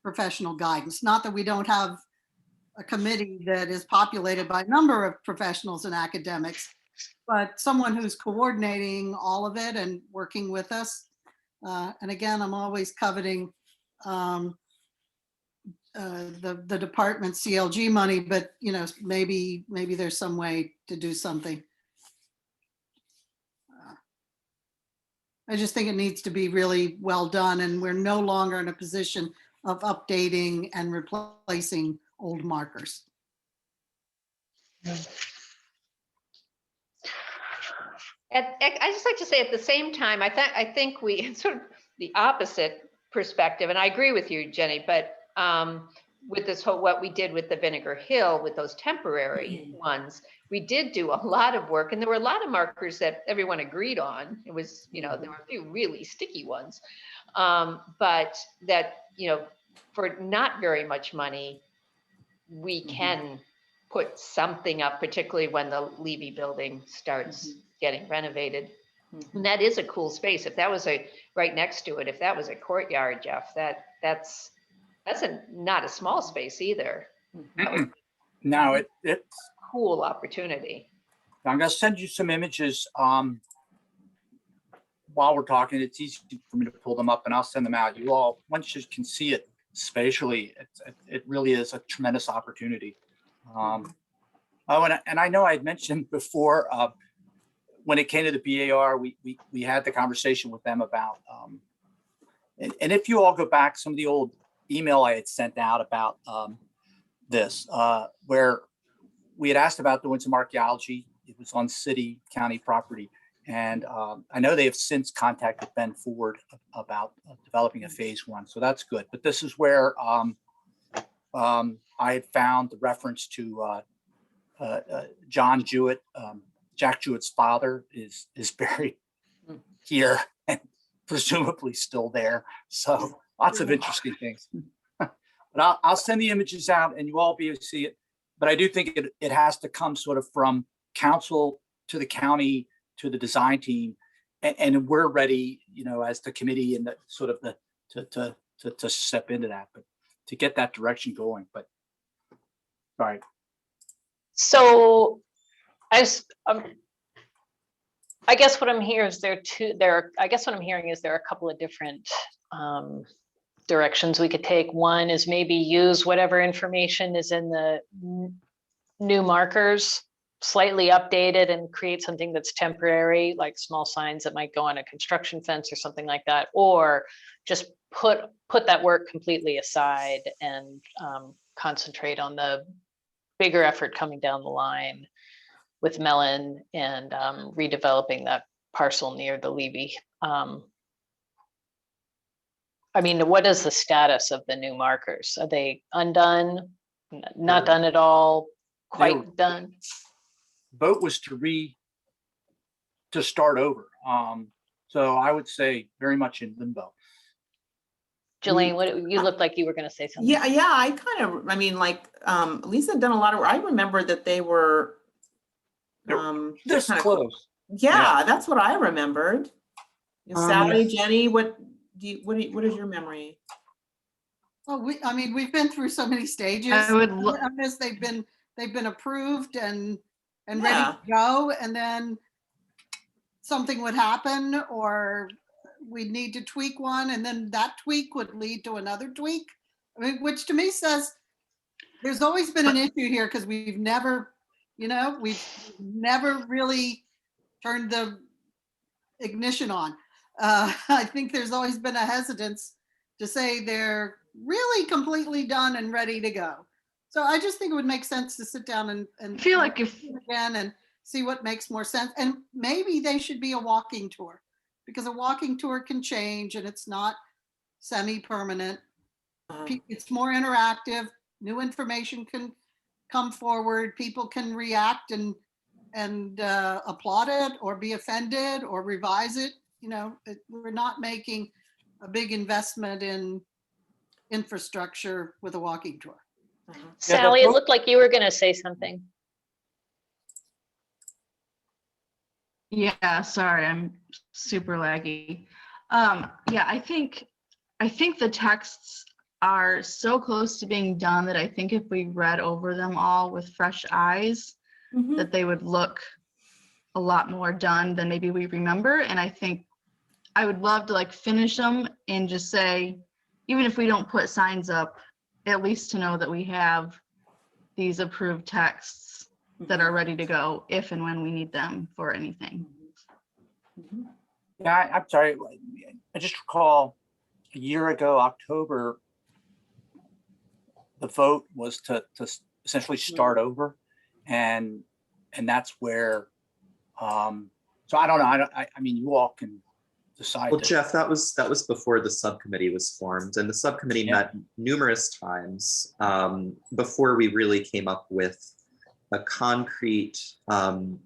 professional guidance. Not that we don't have a committee that is populated by a number of professionals and academics, but someone who's coordinating all of it and working with us. And again, I'm always coveting the department's CLG money, but maybe there's some way to do something. I just think it needs to be really well done, and we're no longer in a position of updating and replacing old markers. I just like to say at the same time, I think we sort of the opposite perspective, and I agree with you, Jenny, but with this whole, what we did with the Vinegar Hill, with those temporary ones, we did do a lot of work, and there were a lot of markers that everyone agreed on. It was, there were a few really sticky ones, but that, for not very much money, we can put something up, particularly when the Levy building starts getting renovated. And that is a cool space. If that was right next to it, if that was a courtyard, Jeff, that's not a small space either. No, it's a cool opportunity. I'm going to send you some images while we're talking. It's easy for me to pull them up, and I'll send them out. You all, once you can see it, spatially, it really is a tremendous opportunity. Oh, and I know I had mentioned before, when it came to the BAR, we had the conversation with them about, and if you all go back, some of the old email I had sent out about this, where we had asked about doing some archaeology. It was on city, county property. And I know they have since contacted Ben Ford about developing a phase 1. So that's good. But this is where I had found the reference to John Jewett. Jack Jewett's father is buried here and presumably still there. So lots of interesting things. But I'll send the images out and you all be able to see it. But I do think it has to come sort of from council to the county to the design team, and we're ready, as the committee and the sort of to step into that, but to get that direction going. But all right. So I guess what I'm hearing is there are a couple of different directions we could take. One is maybe use whatever information is in the new markers, slightly updated, and create something that's temporary, like small signs that might go on a construction fence or something like that, or just put that work completely aside and concentrate on the bigger effort coming down the line with Mellon and redeveloping that parcel near the Levy. I mean, what is the status of the new markers? Are they undone, not done at all, quite done? Vote was to start over. So I would say very much in limbo. Jillian, you looked like you were going to say something. Yeah, Lisa had done a lot of work. I remember that they were this close. Yeah, that's what I remembered. Sally, Jenny, what is your memory? Well, we've been through so many stages. They've been approved and ready to go, and then something would happen, or we'd need to tweak one, and then that tweak would lead to another tweak. Which to me says there's always been an issue here, because we've never really turned the ignition on. I think there's always been a hesitance to say they're really completely done and ready to go. So I just think it would make sense to sit down and feel like again and see what makes more sense. And maybe they should be a walking tour, because a walking tour can change and it's not semi-permanent. It's more interactive. New information can come forward. People can react and applaud it or be offended or revise it. We're not making a big investment in infrastructure with a walking tour. Sally, it looked like you were going to say something. Yeah, sorry, I'm super laggy. Yeah, I think the texts are so close to being done that I think if we read over them all with fresh eyes, that they would look a lot more done than maybe we remember. And I think I would love to finish them and just say, even if we don't put signs up, at least to know that we have these approved texts that are ready to go if and when we need them for anything. Yeah, I'm sorry. I just recall a year ago, October, the vote was to essentially start over, and that's where. So I don't know. I mean, you all can decide. Well, Jeff, that was before the subcommittee was formed, and the subcommittee met numerous times before we really came up with a concrete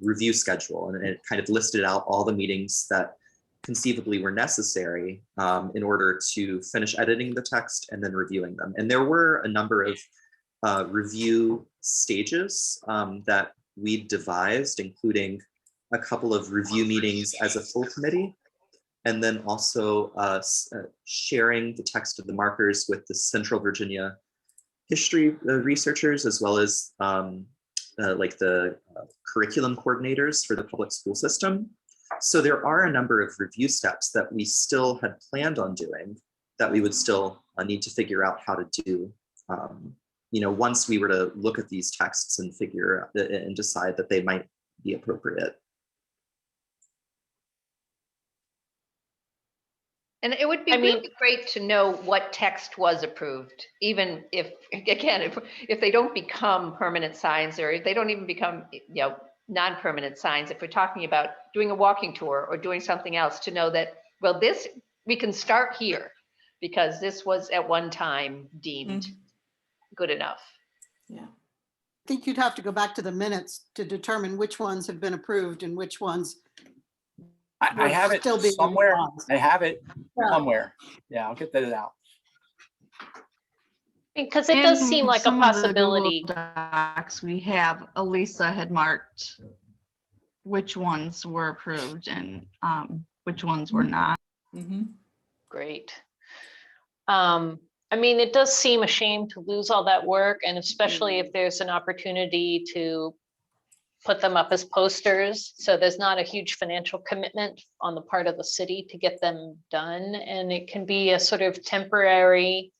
review schedule, and it kind of listed out all the meetings that conceivably were necessary in order to finish editing the text and then reviewing them. And there were a number of review stages that we devised, including a couple of review meetings as a full committee, and then also sharing the text of the markers with the Central Virginia history researchers, as well as the curriculum coordinators for the public school system. So there are a number of review steps that we still had planned on doing that we would still need to figure out how to do. You know, once we were to look at these texts and figure and decide that they might be appropriate. And it would be really great to know what text was approved, even if, again, if they don't become permanent signs, or if they don't even become, you know, non-permanent signs. If we're talking about doing a walking tour or doing something else, to know that, well, this, we can start here because this was at one time deemed good enough. Yeah. I think you'd have to go back to the minutes to determine which ones have been approved and which ones. I have it still being somewhere. revised. I have it Yeah. somewhere. Yeah, I'll get that out. Because it does seem like a some of the possibility. Google Docs we have, Elisa had marked which ones were approved and which ones were not. Great. I mean, it does seem a shame to lose all that work, and especially if there's an opportunity to put them up as posters. So there's not a huge financial commitment on the part of the city to get them done. And it can be a sort of temporary,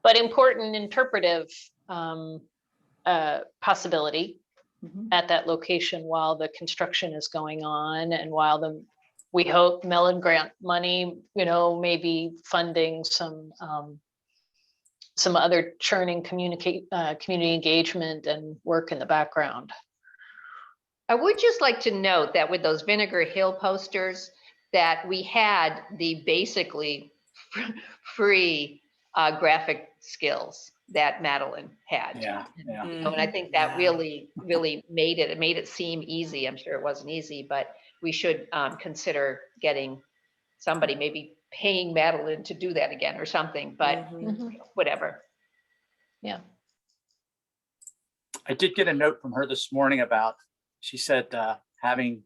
but important interpretive possibility at that location while the construction is going on, and while we hope Mellon grant money, you know, maybe funding some other churning community engagement and work in the background. I would just like to note that with those Vinegar Hill posters, that we had the basically free graphic skills that Madeline had. Yeah. You know, and I think that really made it seem easy. I'm sure it wasn't easy, but we should consider getting somebody, maybe paying Madeline to do that again or something, but whatever. Yeah. I did get a note from her this morning about, she said having,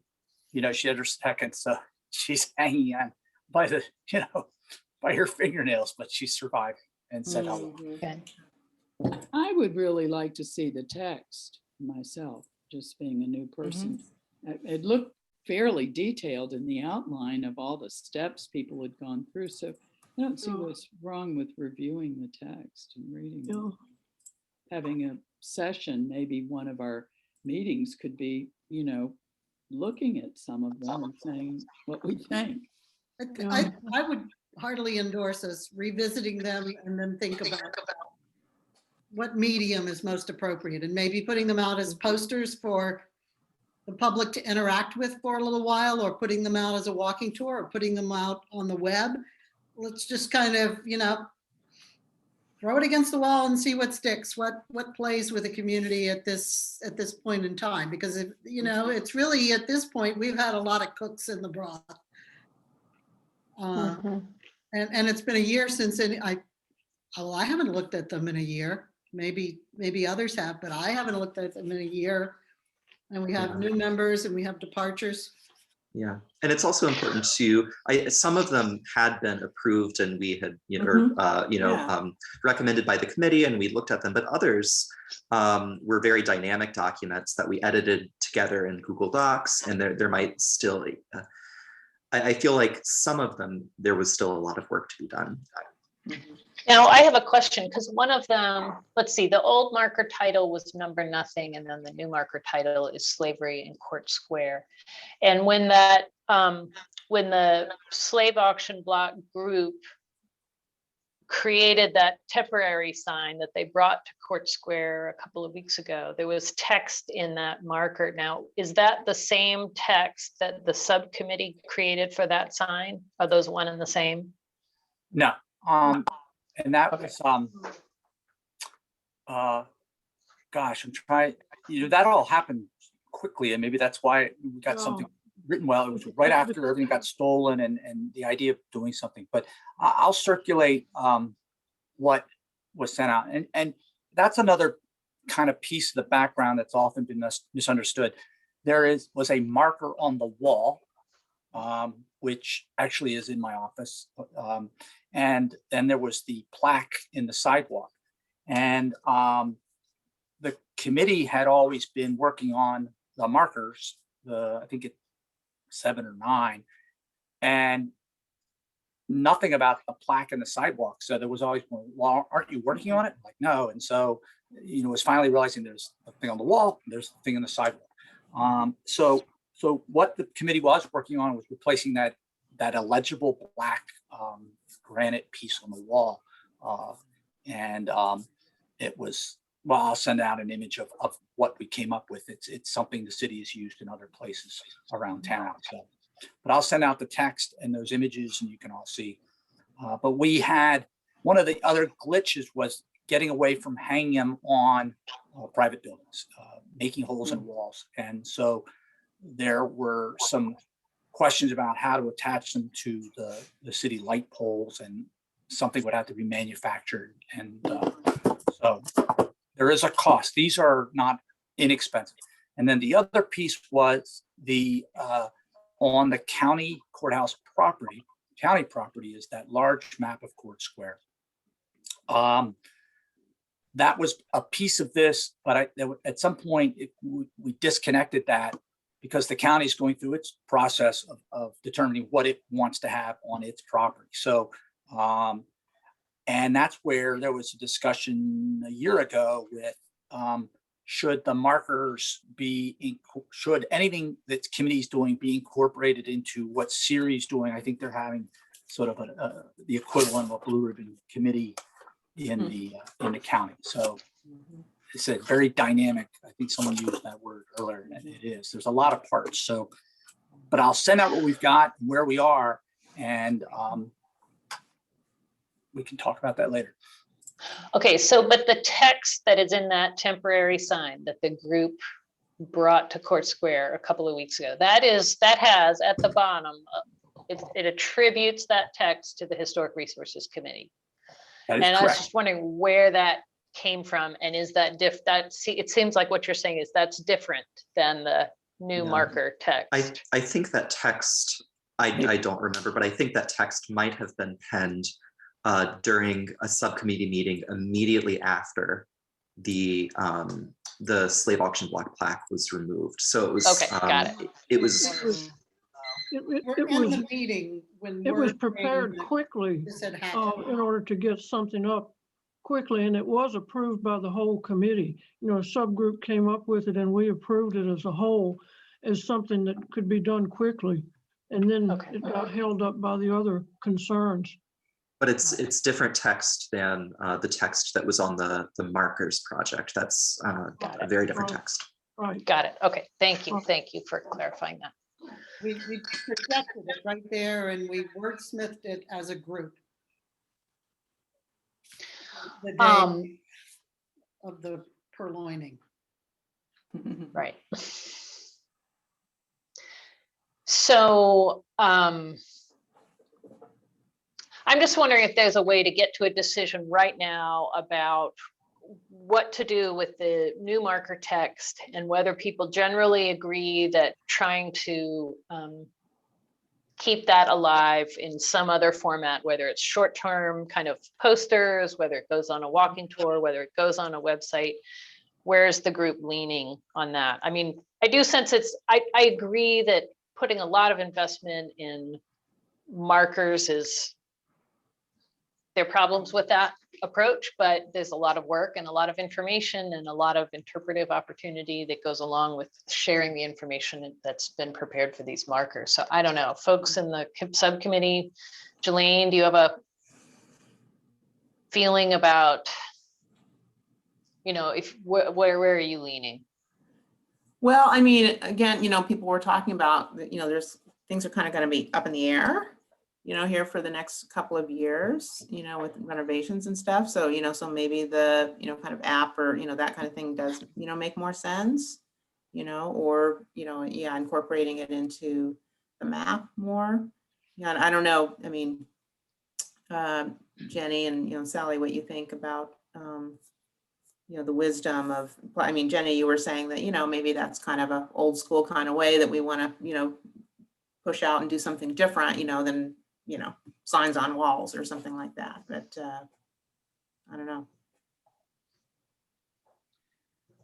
you know, she had her second, so she's hanging on by the, you know, by her fingernails, but she's surviving, and said hello. I would really like to see the text myself, just being a new person. It looked fairly detailed in the outline of all the steps people had gone through. So I don't see what's wrong with reviewing the text and reading it. Having a session, maybe one of our meetings could be, you know, looking at some of them and saying what we think. I would heartily endorse us revisiting them and then think about what medium is most appropriate, and maybe putting them out as posters for the public to interact with for a little while, or putting them out as a walking tour, or putting them out on the web. Let's just kind of, you know, throw it against the wall and see what sticks, what plays with the community at this point in time. Because if, you know, it's really at this point, we've had a lot of cooks in the broth. And it's been a year since I haven't looked at them in a year. Maybe others have, but I haven't looked at them in a year. And we have new members and we have departures. Yeah, and it's also important to, some of them had been approved and we had, you know, recommended by the committee, and we looked at them, but others were very dynamic documents that we edited together in Google Docs, and there might still, I feel like some of them, there was still a lot of work to be done. Now I have a question, because one of them, let's see, the old marker title was Number Nothing, and then the new marker title is Slavery in Court Square. And when that, when the slave auction block group created that temporary sign that they brought to Court Square a couple of weeks ago, there was text in that marker. Now, is that the same text that the subcommittee created for that sign? Are those one and the same? No. And that was gosh, I'm trying, you know, that all happened quickly, and maybe that's why we got something written well. It was right after everything got stolen, and the idea of doing something. But I'll circulate what was sent out, and that's another kind of piece of the background that's often been misunderstood. There was a marker on the wall, which actually is in my office. And then there was the plaque in the sidewalk. And the committee had always been working on the markers, I think it's 7 or 9. And nothing about the plaque in the sidewalk. So there was always, well, aren't you working on it? Like, no. And so, you know, was finally realizing there's a thing on the wall, there's a thing in the sidewalk. So what the committee was working on was replacing that illegible black granite piece on the wall. It was, well, I'll send out an image of what we came up with. It's something the city has used in other places around town. So, but I'll send out the text and those images and you can all see. But we had, one of the other glitches was getting away from hanging them on private buildings, making holes in walls. And so there were some questions about how to attach them to the city light poles, and something would have to be manufactured. And so there is a cost. These are not inexpensive. And then the other piece was the on the county courthouse property. County property is that large map of Court Square. That was a piece of this, but at some point we disconnected that because the county is going through its process of determining what it wants to have on its property. So, and that's where there was a discussion a year ago with should the markers be, should anything that committee's doing be incorporated into what Siri's doing? I think they're having sort of the equivalent of a blue ribbon committee in the county. So it's a very dynamic, I think someone used that word earlier, and it is. There's a lot of parts. So, but I'll send out what we've got, where we are, and we can talk about that later. Okay, so but the text that is in that temporary sign that the group brought to Court Square a couple of weeks ago, that has at the bottom, it attributes that text to the Historic Resources Committee. That is And I was correct. just wondering where that came from, and is that it seems like what you're saying is that's different than the new marker text. I think that text, I don't remember, but I think that text might have been penned during a subcommittee meeting immediately after the slave auction block plaque was removed. So it was, Okay, got it. It was We're in the meeting when It was word prepared came that quickly this had happened. in order to get something up quickly, and it was approved by the whole committee. You know, a subgroup came up with it and we approved it as a whole as something that could be done quickly. And then it got held up by the other concerns. but it's different text than the text that was on the markers project. That's a very different text. Right. Got it. Okay, thank you. Thank you for clarifying that. We projected it right there and we wordsmithed it as a group. The day of the purloining. Right. So I'm just wondering if there's a way to get to a decision right now about what to do with the new marker text and whether people generally agree that trying to keep that alive in some other format, whether it's short-term kind of posters, whether it goes on a walking tour, whether it goes on a website. Where's the group leaning on that? I mean, I do sense I agree that putting a lot of investment in markers there are problems with that approach, but there's a lot of work and a lot of information and a lot of interpretive opportunity that goes along with sharing the information that's been prepared for these markers. So I don't know, folks in the subcommittee, Jelaine, do you have a feeling about, you know, where are you leaning? Well, I mean, again, you know, people were talking about, you know, things are kind of going to be up in the air, you know, here for the next couple of years, you know, with renovations and stuff. So, you know, so maybe the, you know, kind of app or, you know, that kind of thing does, you know, make more sense, you know, or, you know, yeah, incorporating it into the map more. Yeah, I don't know. I mean, Jenny and, you know, Sally, what you think about, you know, the wisdom of, I mean, Jenny, you were saying that, you know, maybe that's kind of a old school kind of way that we want to, you know, push out and do something different, you know, than, you know, signs on walls or something like that. But I don't know.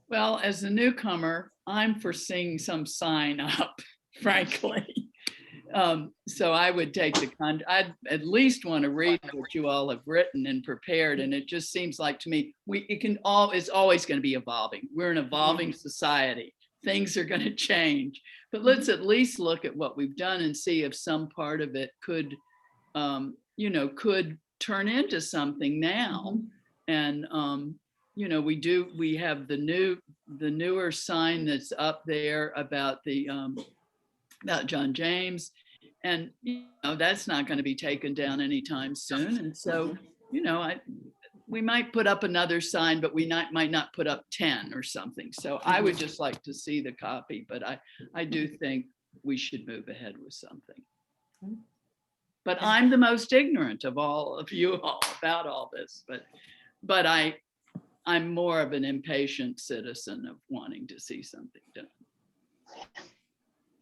Well, as a newcomer, I'm for seeing some sign up, frankly. So I would take I'd at least want to read what you all have written and prepared. And it just seems like to me, it's always going to be evolving. We're an evolving society. Things are going to change, but let's at least look at what we've done and see if some part of it could, could turn into something now. And, we have the newer sign that's up there about about John James, and that's not going to be taken down anytime soon. And so, we might put up another sign, but we might not put up 10 or something. So I would just like to see the copy, but I do think we should move ahead with something. But I'm the most ignorant of all of you all about all this, but I'm more of an impatient citizen of wanting to see something done.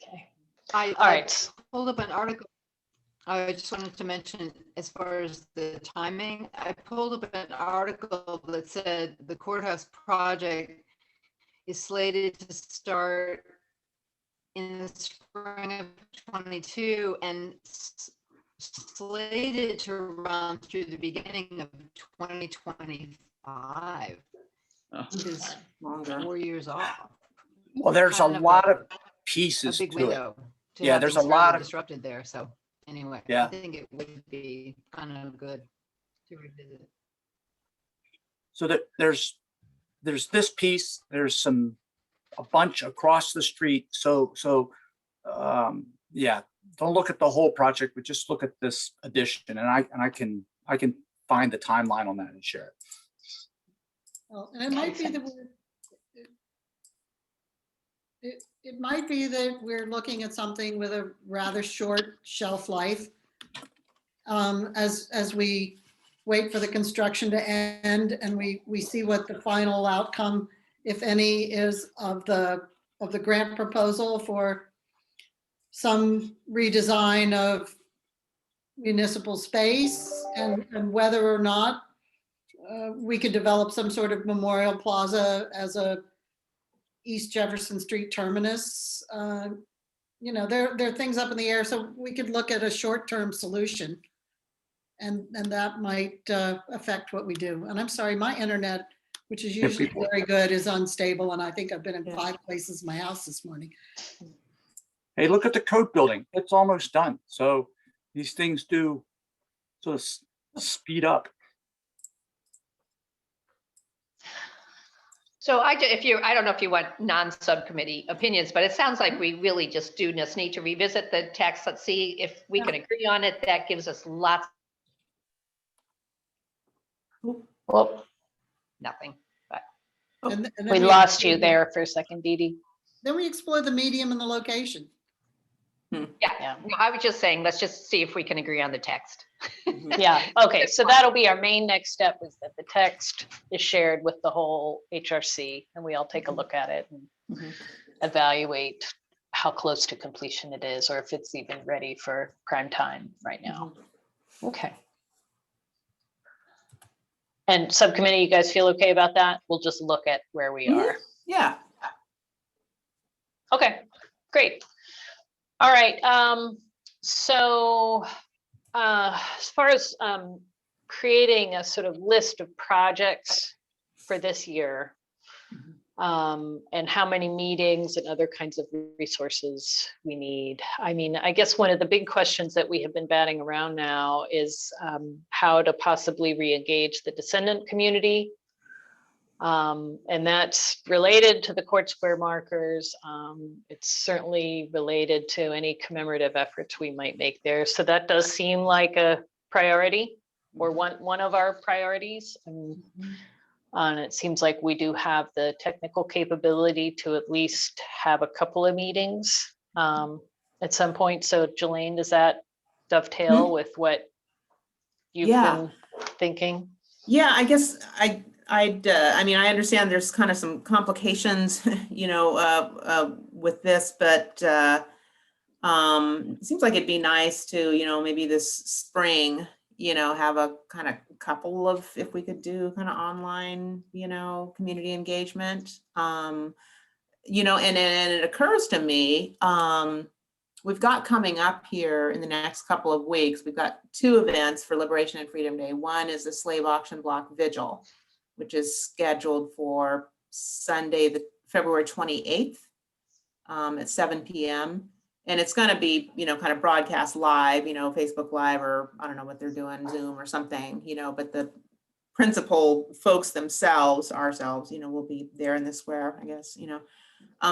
Okay. All right. Pulled up an article. I just wanted to mention, as far as the timing, I pulled up an article that said the courthouse project is slated to start in the spring of 22 and slated to run through the beginning of 2025, which is 4 years off. Well, there's a Kind of lot of a pieces big to it. window. to Yeah, have there's a things lot really of- disrupted there. So anyway, Yeah. I think it would be kind of good to revisit. So that there's this piece, there's a bunch across the street. So yeah, don't look at the whole project, but just look at this addition, and I can find the timeline on that and share it. Well, and it might be that it might be that we're looking at something with a rather short shelf life as we wait for the construction to end and we see what the final outcome, if any, is of the grant proposal for some redesign of municipal space and whether or not we could develop some sort of memorial plaza as a East Jefferson Street terminus. There are things up in the air, so we could look at a short-term solution, and that might affect what we do. And I'm sorry, my internet, which is usually very good, is unstable, and I think I've been in 5 places in my house this morning. Hey, look at the coat building. It's almost done. So these things do sort of speed up. So I don't know if you want non-subcommittee opinions, but it sounds like we really just need to revisit the text. Let's see if we can agree on it. That gives us lots. Well, Nothing, but. And then we lost you there for a second, Dee Dee. Then we explore the medium and the location. Yeah, no, I was just saying, let's just see if we can agree on the text. Yeah, okay, so that'll be our main next step, is that the text is shared with the whole HRC and we all take a look at it and evaluate how close to completion it is, or if it's even ready for prime time right now. Okay. And subcommittee, you guys feel okay about that? We'll just look at where we are. Yeah. Okay, great. All right, so as far as creating a sort of list of projects for this year, and how many meetings and other kinds of resources we need. I mean, I guess one of the big questions that we have been batting around now is how to possibly re-engage the descendant community. And that's related to the Court Square markers. It's certainly related to any commemorative efforts we might make there. So that does seem like a priority, or one of our priorities. And it seems like we do have the technical capability to at least have a couple of meetings at some point. So Jelaine, does that dovetail with what you've been thinking? Yeah, I guess I mean, I understand there's kind of some complications, with this, but it seems like it'd be nice to, maybe this spring, have a kind of couple of, if we could do kind of online, community engagement, and it occurs to me, we've got coming up here in the next couple of weeks, we've got 2 events for Liberation and Freedom Day. One is the Slave Auction Block Vigil, which is scheduled for Sunday, the February 28th at 7 p.m. And it's going to be, kind of broadcast live, Facebook Live, or I don't know what they're doing, Zoom or something, but the principal folks themselves, ourselves, will be there in the square, I guess,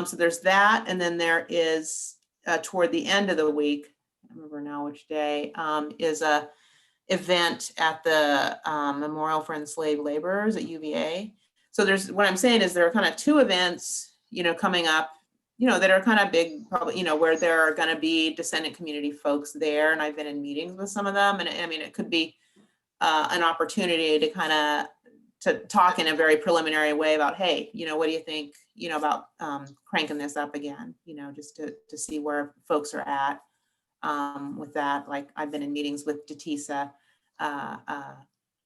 so there's that. And then there is toward the end of the week, I don't remember now which day, is a event at the Memorial for Enslaved Laborers at UVA. So what I'm saying is there are kind of 2 events, coming up, that are kind of big, probably, where there are going to be descendant community folks there. And I've been in meetings with some of them. And I mean, it could be an opportunity to kind of to talk in a very preliminary way about, hey, what do you think, about cranking this up again, just to see where folks are at with that. Like I've been in meetings with Datisa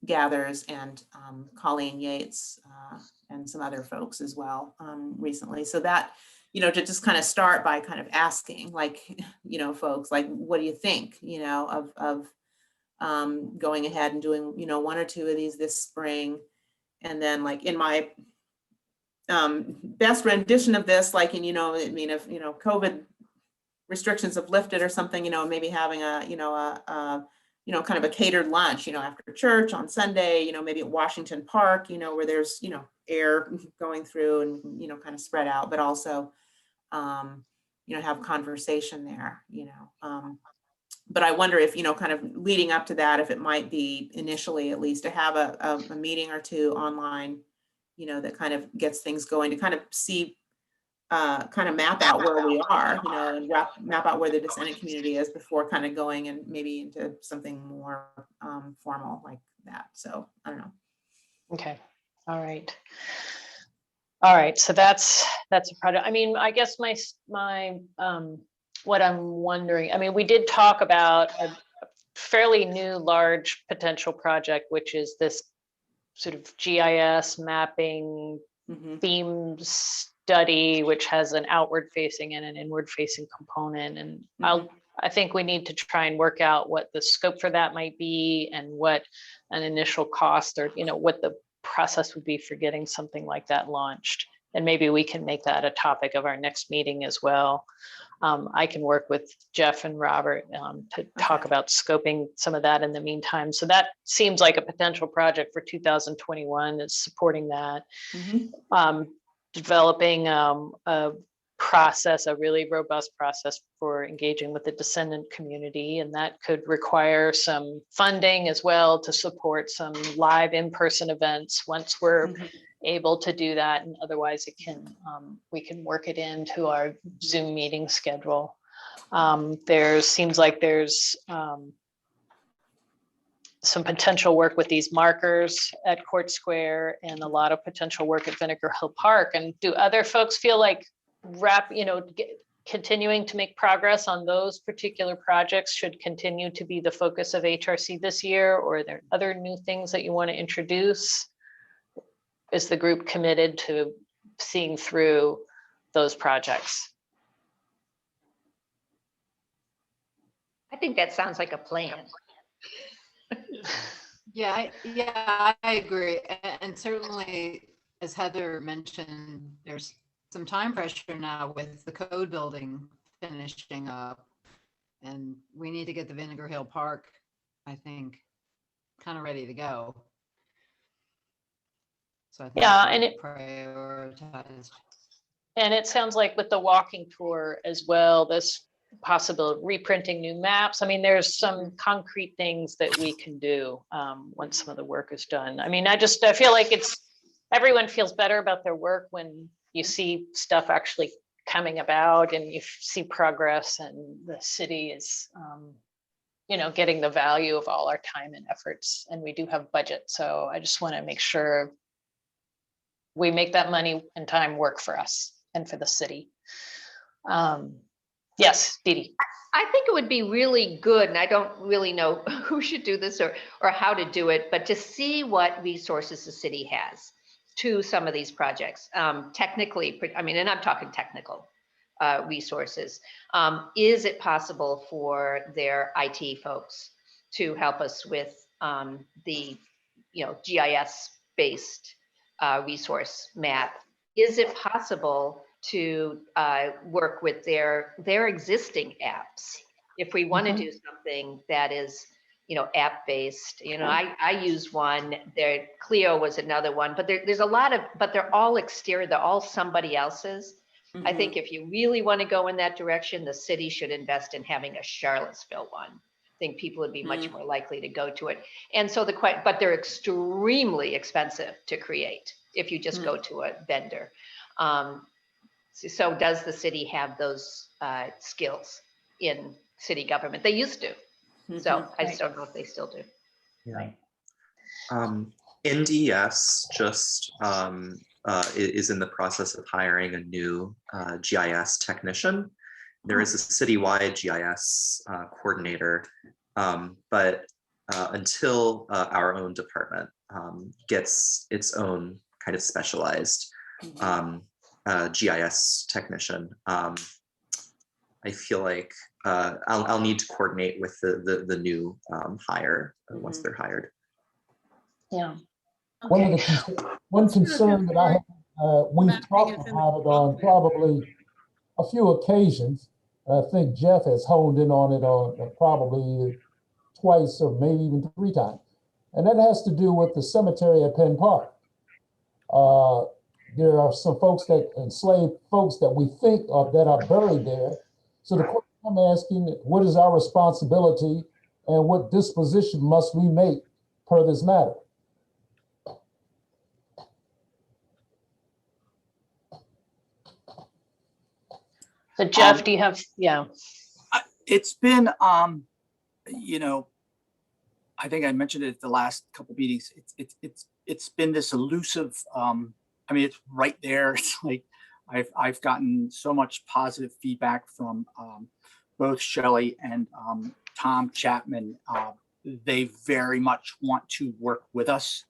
Gathers and Colleen Yates and some other folks as well recently. So that, to just kind of start by kind of asking, like, folks, like, what do you think, of going ahead and doing, 1 or 2 of these this spring. And then like in my best rendition of this, like, and, if, COVID restrictions have lifted or something, maybe having a, kind of a catered lunch, after church on Sunday, maybe at Washington Park, where there's, air going through and, kind of spread out, but also, have conversation there, but I wonder if, kind of leading up to that, if it might be initially at least to have a meeting or 2 online, that kind of gets things going, to kind of see, kind of map out where we are, and map out where the descendant community is before kind of going and maybe into something more formal like that. So I don't know. Okay. All right. All right. So that's a project. I mean, I guess my what I'm wondering, I mean, we did talk about a fairly new large potential project, which is this sort of GIS mapping theme study, which has an outward facing and an inward facing component. And I think we need to try and work out what the scope for that might be and what an initial cost, or, what the process would be for getting something like that launched. And maybe we can make that a topic of our next meeting as well. I can work with Jeff and Robert to talk about scoping some of that in the meantime. So that seems like a potential project for 2021 is supporting that. Developing a process, a really robust process for engaging with the descendant community. And that could require some funding as well to support some live in-person events once we're able to do that. And otherwise it can, we can work it into our Zoom meeting schedule. There seems like there's some potential work with these markers at Court Square and a lot of potential work at Vinegar Hill Park. And do other folks feel like continuing to make progress on those particular projects should continue to be the focus of HRC this year? Or are there other new things that you want to introduce? Is the group committed to seeing through those projects? I think that sounds like a plan. Yeah, I agree. And certainly, as Heather mentioned, there's some time pressure now with the code building finishing up. And we need to get the Vinegar Hill Park, I think, kind of ready to go. So I think and it prioritized. And it sounds like with the walking tour as well, this possibility of reprinting new maps. I mean, there's some concrete things that we can do once some of the work is done. I mean, I feel like everyone feels better about their work when you see stuff actually coming about and you see progress, and the city is, getting the value of all our time and efforts. And we do have budget. So I just want to make sure we make that money and time work for us and for the city. Yes, Dee Dee. I think it would be really good, and I don't really know who should do this or how to do it, but to see what resources the city has to some of these projects. Technically, I mean, and I'm talking technical, resources. Is it possible for their IT folks to help us with the GIS-based resource map? Is it possible to work with their existing apps? If we want to do something that is, app-based, I use one, Clio was another one, but there's a lot of, but they're all exterior, they're all somebody else's. I think if you really want to go in that direction, the city should invest in having a Charlottesville one. I think people would be much more likely to go to it. And so but they're extremely expensive to create if you just go to a vendor. So does the city have those skills in city government? They used to. So I just don't know if they still do. Yeah. NDS just is in the process of hiring a new GIS technician. There is a citywide GIS coordinator, but until our own department gets its own kind of specialized GIS technician, I feel like I'll need to coordinate with the new hire once they're hired. Yeah. One concern that I have, we've talked about it on probably a few occasions. I think Jeff has honed in on it on probably twice or maybe even 3 times. And that has to do with the cemetery at Penn Park. There are some folks enslaved folks that we think that are buried there. So the question I'm asking, what is our responsibility and what disposition must we make per this matter? So Jeff, do you have, It's been, I think I mentioned it at the last couple of meetings. It's been this elusive. It's right there. It's like I've gotten so much positive feedback from both Shelley and Tom Chapman. They very much want to work with us,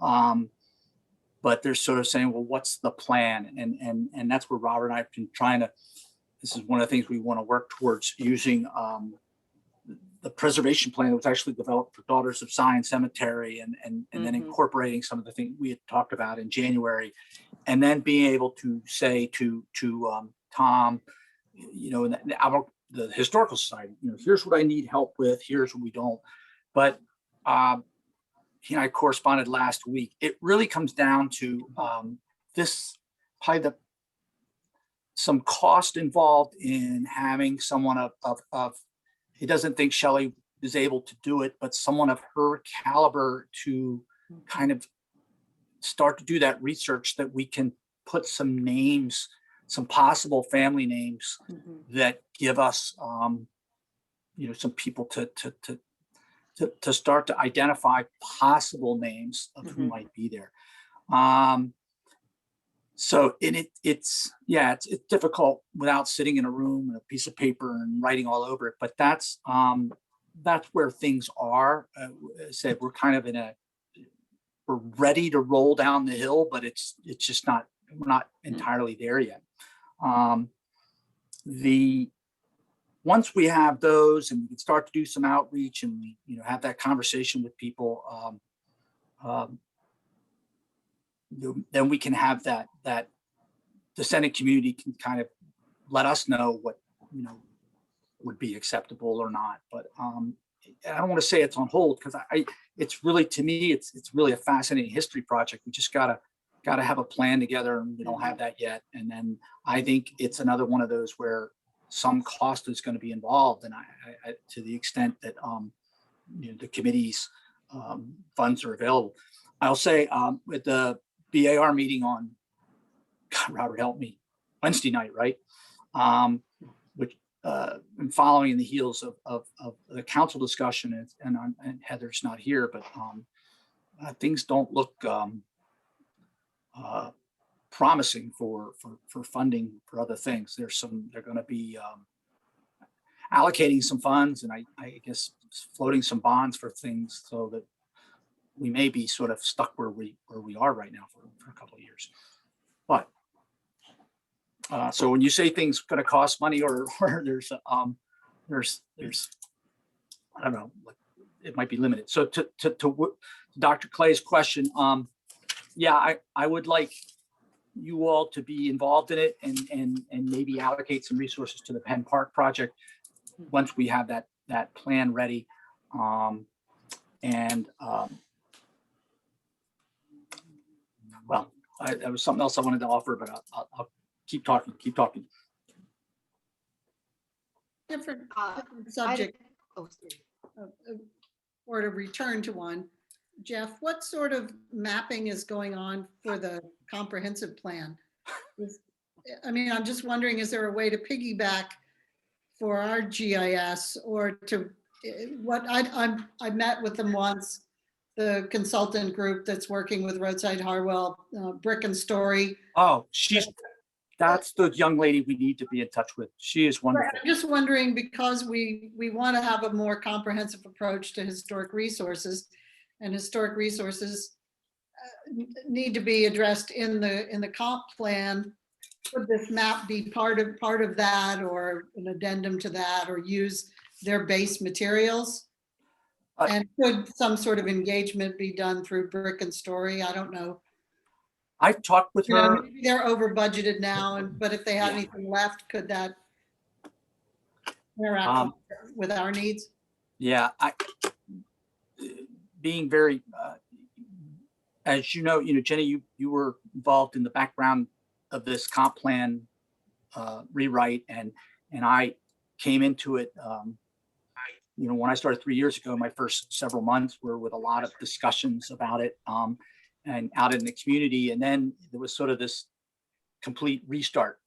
but they're sort of saying, "Well, what's the plan?" And that's where Robert and I have been trying to. This is one of the things we want to work towards, using the preservation plan that was actually developed for Daughters of Zion Cemetery, and then incorporating some of the things we had talked about in January, and then being able to say to Tom, and the Historical Society, here's what I need help with, here's what we don't. But he and I corresponded last week. It really comes down to this, probably some cost involved in having someone of he doesn't think Shelley is able to do it, but someone of her caliber to kind of start to do that research, that we can put some names, some possible family names that give us, some people to start to identify possible names of who might be there. So it's difficult without sitting in a room and a piece of paper and writing all over it. But that's where things are. I said we're kind of we're ready to roll down the hill, but it's just not, we're not entirely there yet. Once we have those and we can start to do some outreach and we have that conversation with people, then we can have that the Senate community can kind of let us know what would be acceptable or not. But I don't want to say it's on hold, because it's really, to me, it's really a fascinating history project. We just gotta have a plan together, and we don't have that yet. And then I think it's another one of those where some cost is going to be involved, and I to the extent that the committee's funds are available. I'll say at the BAR meeting on, God, Robert help me, Wednesday night, right? Which and following in the heels of the council discussion, and Heather's not here, but things don't look promising for funding for other things. They're going to be allocating some funds, and I guess floating some bonds for things, so that we may be sort of stuck where we are right now for a couple of years. But So when you say things going to cost money or there's I don't know, it might be limited. So to Dr. Clay's question, yeah, I would like you all to be involved in it and maybe allocate some resources to the Penn Park project once we have that plan ready. Well, there was something else I wanted to offer, but I'll keep talking. Different subject, or to return to one. Jeff, what sort of mapping is going on for the comprehensive plan? I mean, I'm just wondering, is there a way to piggyback for our GIS or to what I met with them once, the consultant group that's working with Roadside Harwell, Brick and Story. Oh, that's the young lady we need to be in touch with. She is wonderful. I'm just wondering, because we want to have a more comprehensive approach to historic resources, and historic resources need to be addressed in the comp plan. Could this map be part of that, or an addendum to that, or use their base materials? And could some sort of engagement be done through Brick and Story? I don't know. I've talked with her. Maybe they're over budgeted now, but if they had anything left, could that interact with our needs? Yeah, being very, as you know, Jenny, you were involved in the background of this comp plan rewrite, and I came into it. When I started 3 years ago, my first several months were with a lot of discussions about it. And out in the community, and then there was sort of this complete restart.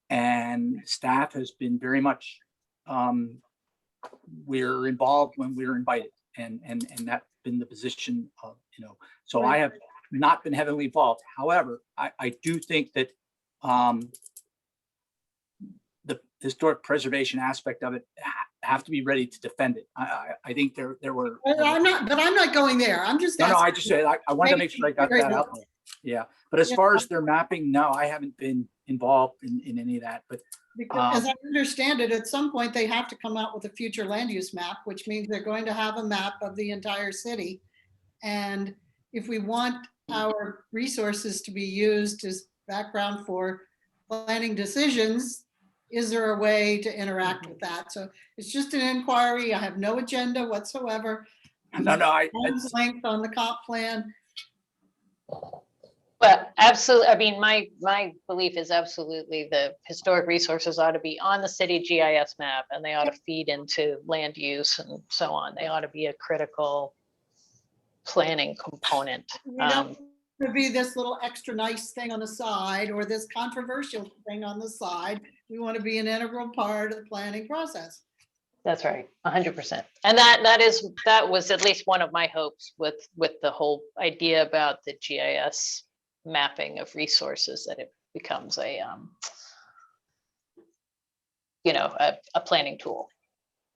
And staff has been very much, we're involved when we're invited, and that's been the position of, so I have not been heavily involved. However, I do think that the historic preservation aspect of it have to be ready to defend it. I think there were. I'm not going there. I'm just. No, I just said I wanted to make sure I got that out there. Yeah, but as far as their mapping, no, I haven't been involved in any of that. But because as I understand it, at some point they have to come out with a future land use map, which means they're going to have a map of the entire city. And if we want our resources to be used as background for planning decisions, is there a way to interact with that? So it's just an inquiry. I have no agenda whatsoever. No, Length on the comp plan. But absolutely, I mean, my belief is absolutely the historic resources ought to be on the city GIS map, and they ought to feed into land use and so on. They ought to be a critical planning component. To be this little extra nice thing on the side or this controversial thing on the side. We want to be an integral part of the planning process. That's right, 100%. And that was at least one of my hopes with the whole idea about the GIS mapping of resources, that it becomes a planning tool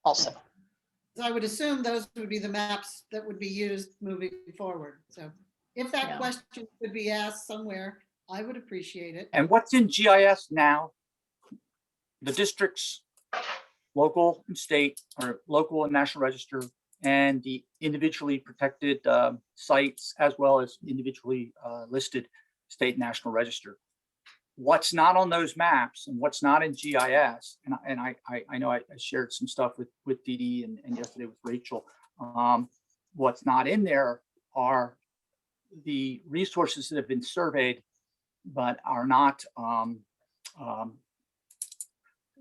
also. I would assume those would be the maps that would be used moving forward. So if that question could be asked somewhere, I would appreciate it. And what's in GIS now? The districts, local and state, or local and national register, and the individually protected sites, as well as individually listed state and national register. What's not on those maps and what's not in GIS, and I know I shared some stuff with Dee Dee and yesterday with Rachel. What's not in there are the resources that have been surveyed, but are not.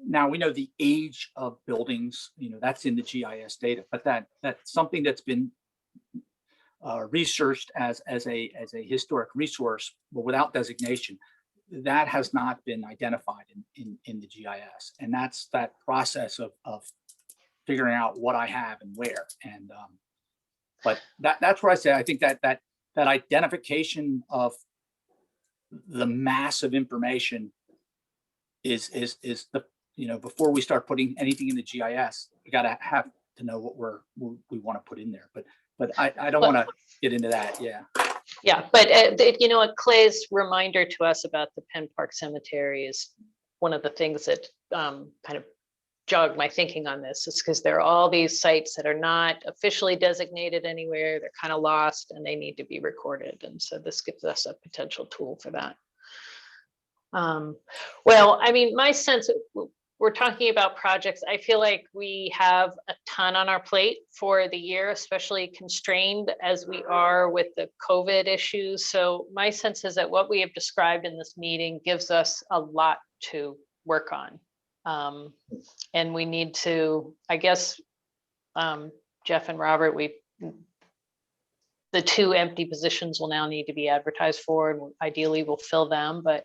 Now we know the age of buildings, that's in the GIS data, but that's something that's been researched as a historic resource, but without designation, that has not been identified in the GIS, and that's that process of figuring out what I have and where. And but that's where I say I think that identification of the mass of information is the, before we start putting anything in the GIS, we got to have to know what we want to put in there. But I don't want to get into that. Yeah. Yeah, but Clay's reminder to us about the Penn Park Cemetery is one of the things that kind of jogged my thinking on this, is because there are all these sites that are not officially designated anywhere. They're kind of lost and they need to be recorded. And so this gives us a potential tool for that. Well, I mean, my sense, we're talking about projects. I feel like we have a ton on our plate for the year, especially constrained as we are with the COVID issues. So my sense is that what we have described in this meeting gives us a lot to work on. And we need to, I guess, Jeff and Robert, the 2 empty positions will now need to be advertised for, and ideally we'll fill them, but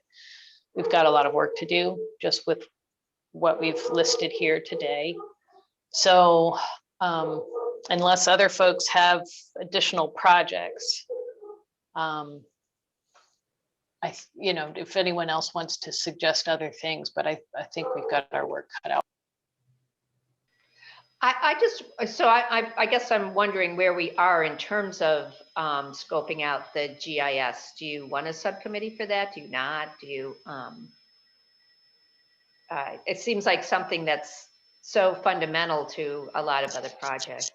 we've got a lot of work to do just with what we've listed here today. So unless other folks have additional projects, if anyone else wants to suggest other things, but I think we've got our work cut out. I guess I'm wondering where we are in terms of scoping out the GIS. Do you want a subcommittee for that? Do you not? Do you? It seems like something that's so fundamental to a lot of other projects.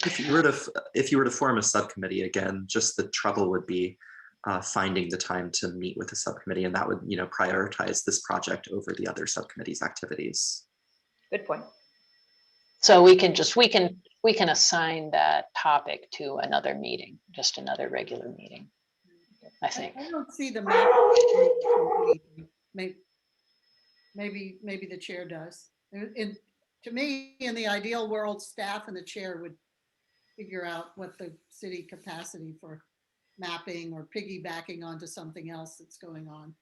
If you were to form a subcommittee, again, just the trouble would be finding the time to meet with the subcommittee, and that would, prioritize this project over the other subcommittee's activities. Good point. So we can assign that topic to another meeting, just another regular meeting, I think. I don't see the map. Maybe the chair does. To me, in the ideal world, staff and the chair would figure out what the city capacity for mapping or piggybacking onto something else that's going on.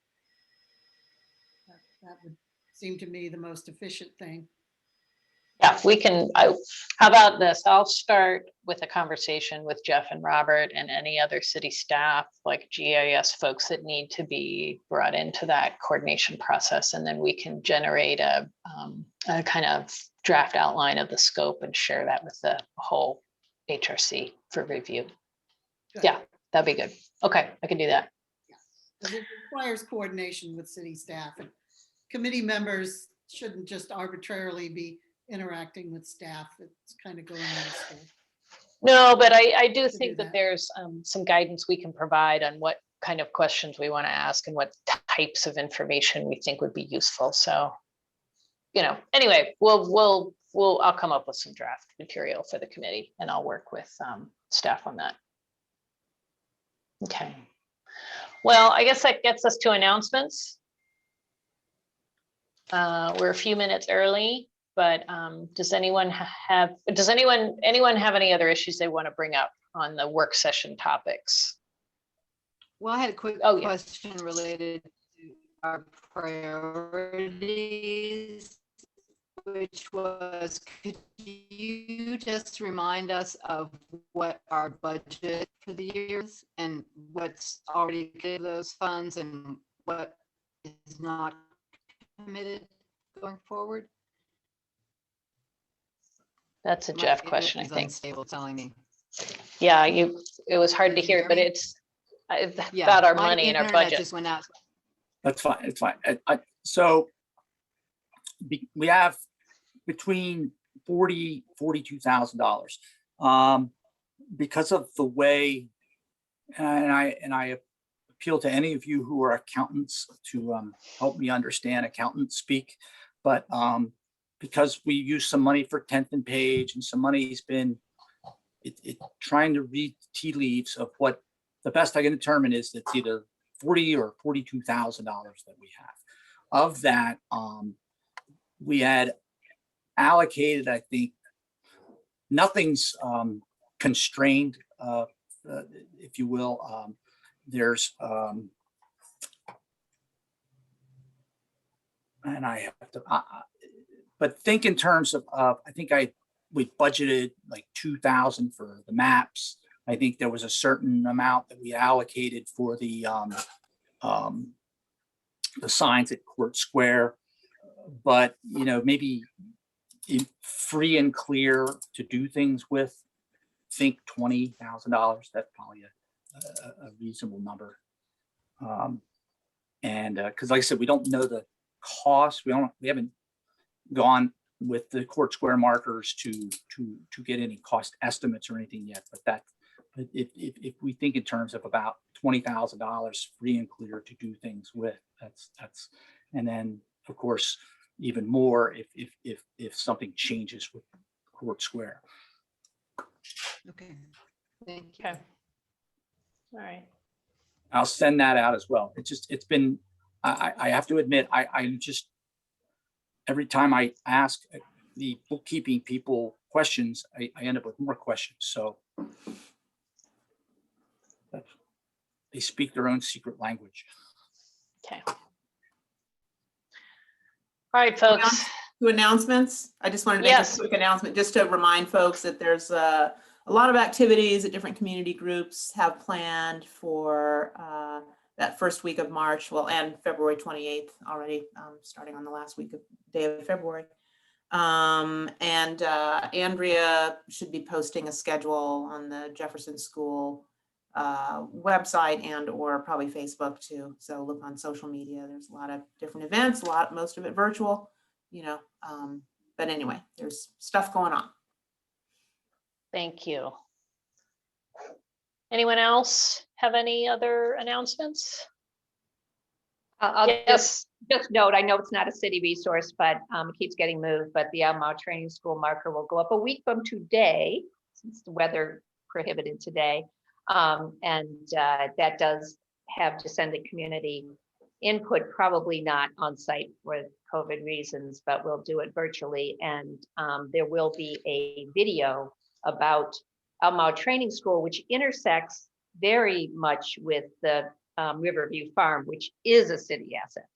That would seem to me the most efficient thing. Yeah, we can. How about this? I'll start with a conversation with Jeff and Robert and any other city staff, like GIS folks that need to be brought into that coordination process. And then we can generate a kind of draft outline of the scope and share that with the whole HRC for review. Good. Yeah, that'd be good. Okay, I can do that. Because it requires coordination with city staff, and committee members shouldn't just arbitrarily be interacting with staff. It's kind of going out of school. No, but I do think that there's some guidance we can provide on what kind of questions we want to ask and what types of information we think would be useful. So, anyway, I'll come up with some draft material for the committee, and I'll work with staff on that. Okay. Well, I guess that gets us to announcements. We're a few minutes early. But does anyone have any other issues they want to bring up on the work session topics? Well, I had a quick question related to our priorities, which was, could you just remind us of what our budget for the year is and what's already committed to those funds and what is not committed going forward? That's a Jeff question, I think. Unstable telling me. Yeah, it was hard to hear, but it's about our money and our budget. Just went out. That's fine. It's fine. So we have between $42,000 because of the way, and I appeal to any of you who are accountants to help me understand accountant speak, but because we use some money for 10th and Page, and some money's been trying to read tea leaves of what the best I can determine is it's either $40,000 or $42,000 that we have. Of that, we had allocated, I think, nothing's constrained, if you will. There's and I have to, but think in terms of, I think we budgeted like 2,000 for the maps. I think there was a certain amount that we allocated for the signs at Court Square, but maybe free and clear to do things with, think $20,000. That's probably a reasonable number. And because like I said, we don't know the cost. We haven't gone with the Court Square markers to get any cost estimates or anything yet. But if we think in terms of about $20,000 free and clear to do things with, that's and then of course even more if something changes with Court Square. Okay, thank you. Okay. All right. I'll send that out as well. It's been, I have to admit, I just, every time I ask the bookkeeping people questions, I end up with more questions. So they speak their own secret language. Okay. All right, folks. To announcements, I just wanted to make Yes. a quick announcement just to remind folks that there's a lot of activities that different community groups have planned for that first week of March, well, and February 28th already, starting on the last day of February. Andrea should be posting a schedule on the Jefferson School website and or probably Facebook too. So look on social media. There's a lot of different events, most of it virtual, but anyway, there's stuff going on. Thank you. Anyone else have any other announcements? I'll Yes. just note, I know it's not a city resource, but it keeps getting moved, but the Almau Training School marker will go up a week from today, since the weather prohibited today. That does have descendant community input, probably not on site for COVID reasons, but we'll do it virtually. And there will be a video about Almau Training School, which intersects very much with the Riverview Farm, which is a city asset.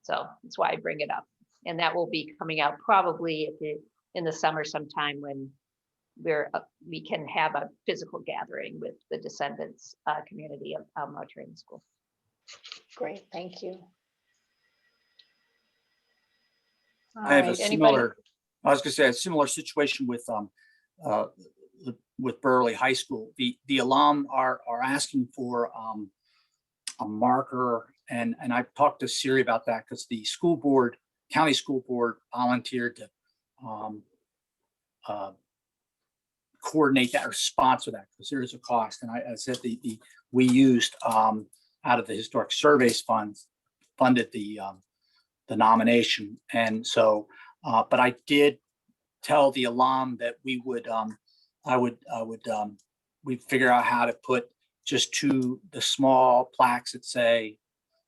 So that's why I bring it up. And that will be coming out probably in the summer sometime when we can have a physical gathering with the descendants community of Almau Training School. Great, thank you. I have a Alright, similar, I was gonna say a similar situation with Burley High School. The alum are asking for a marker, and I've talked to Siri about that because the school board, county school board, volunteered to coordinate that or sponsor that because there is a cost. And I said we used out of the historic surveys funds funded the nomination, and so but I did tell the alum that we would we'd figure out how to put just the small plaques that say,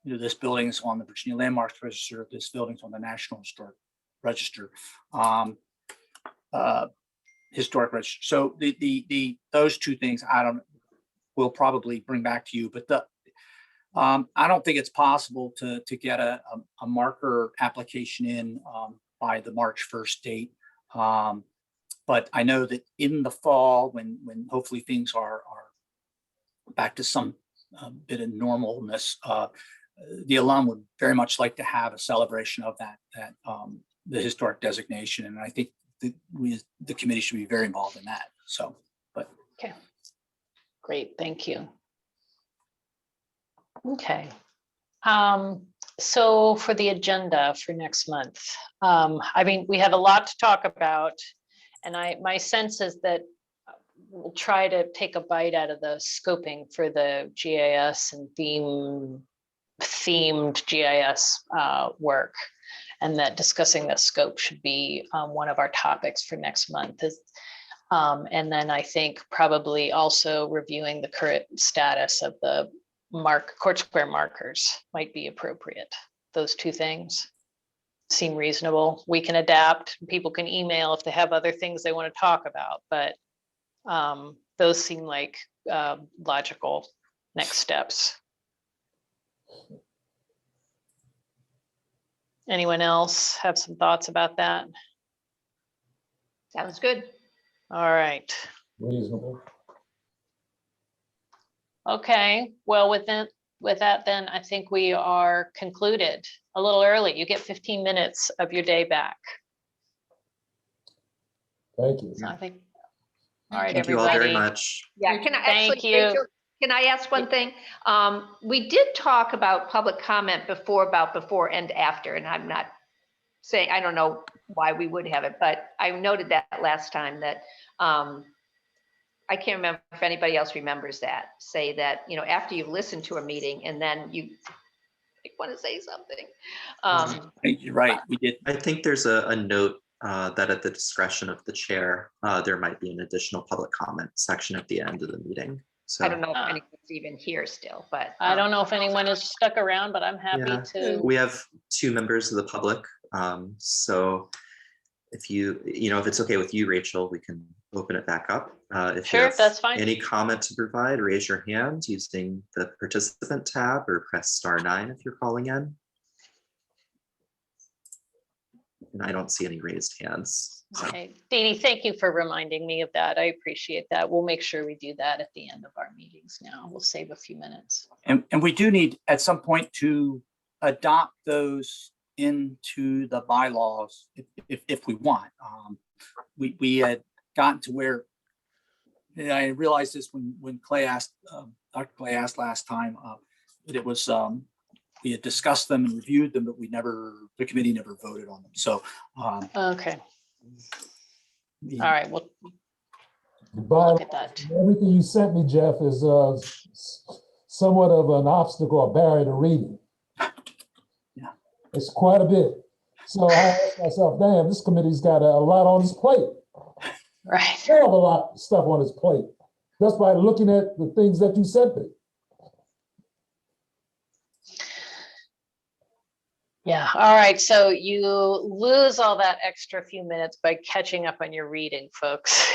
this building's on the Virginia Landmarks Register, this building's on the National Historic Register, Historic Register. So those two things we'll probably bring back to you, but I don't think it's possible to get a marker application in by the March 1st date. But I know that in the fall, when hopefully things are back to some bit of normalness, the alum would very much like to have a celebration of that the historic designation, and I think the committee should be very involved in that. So, but okay, great, thank you. Okay, so for the agenda for next month, I mean, we have a lot to talk about, and my sense is that we'll try to take a bite out of the scoping for the GIS and themed GIS work, and that discussing the scope should be one of our topics for next month. And then I think probably also reviewing the current status of the Court Square markers might be appropriate. Those two things seem reasonable. We can adapt. People can email if they have other things they want to talk about, but those seem like logical next steps. Anyone else have some thoughts about that? Sounds good. All right. Reasonable. Okay, well, with that, then I think we are concluded a little early. You get 15 minutes of your day back. Thank you. So I think, all right, Thank you everybody. all very much. Yeah, can I Thank actually, you. Can I ask one thing? We did talk about public comment before and after, and I'm not saying, I don't know why we would have it, but I noted that last time that I can't remember if anybody else remembers that, say that, after you've listened to a meeting and then you want to say something. You're right, we did. I think there's a note that at the discretion of the chair, there might be an additional public comment section at the end of the meeting. So I don't know if anyone's even here still, but. I don't know if anyone is stuck around, but I'm happy yeah, to. we have 2 members of the public. So if if it's okay with you, Rachel, we can open it back up. If you Sure, have that's fine. any comment to provide, raise your hand using the participant tab or press *9 if you're calling in. And I don't see any raised hands. So. Okay, Deanie, thank you for reminding me of that. I appreciate that. We'll make sure we do that at the end of our meetings now. We'll save a few minutes. And we do need at some point to adopt those into the bylaws if we want. We had gotten to where, and I realized this when Clay asked, Dr. Clay asked last time, that it was, we had discussed them and reviewed them, but the committee never voted on them. So. Okay. All right, we'll By look at that. everything you sent me, Jeff, is somewhat of an obstacle or barrier to reading. Yeah. It's quite a bit. So I asked myself, damn, this committee's got a lot on its plate. Right. Hell of a lot of stuff on its plate. Just by looking at the things that you sent me. Yeah, all right, so you lose all that extra few minutes by catching up on your reading, folks.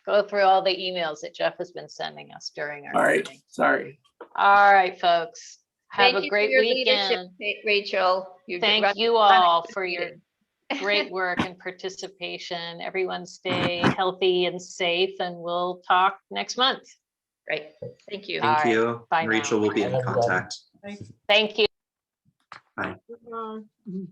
Go through all the emails that Jeff has been sending us during our All right, meeting. sorry. All right, folks, have Thank a you great for your leadership, weekend. Rachel. Thank you all for your great work and participation. Everyone stay healthy and safe, and we'll talk next month. Great, thank you. All Thank right, you. bye Rachel now. will be in contact. Thank you. Bye. Mhm.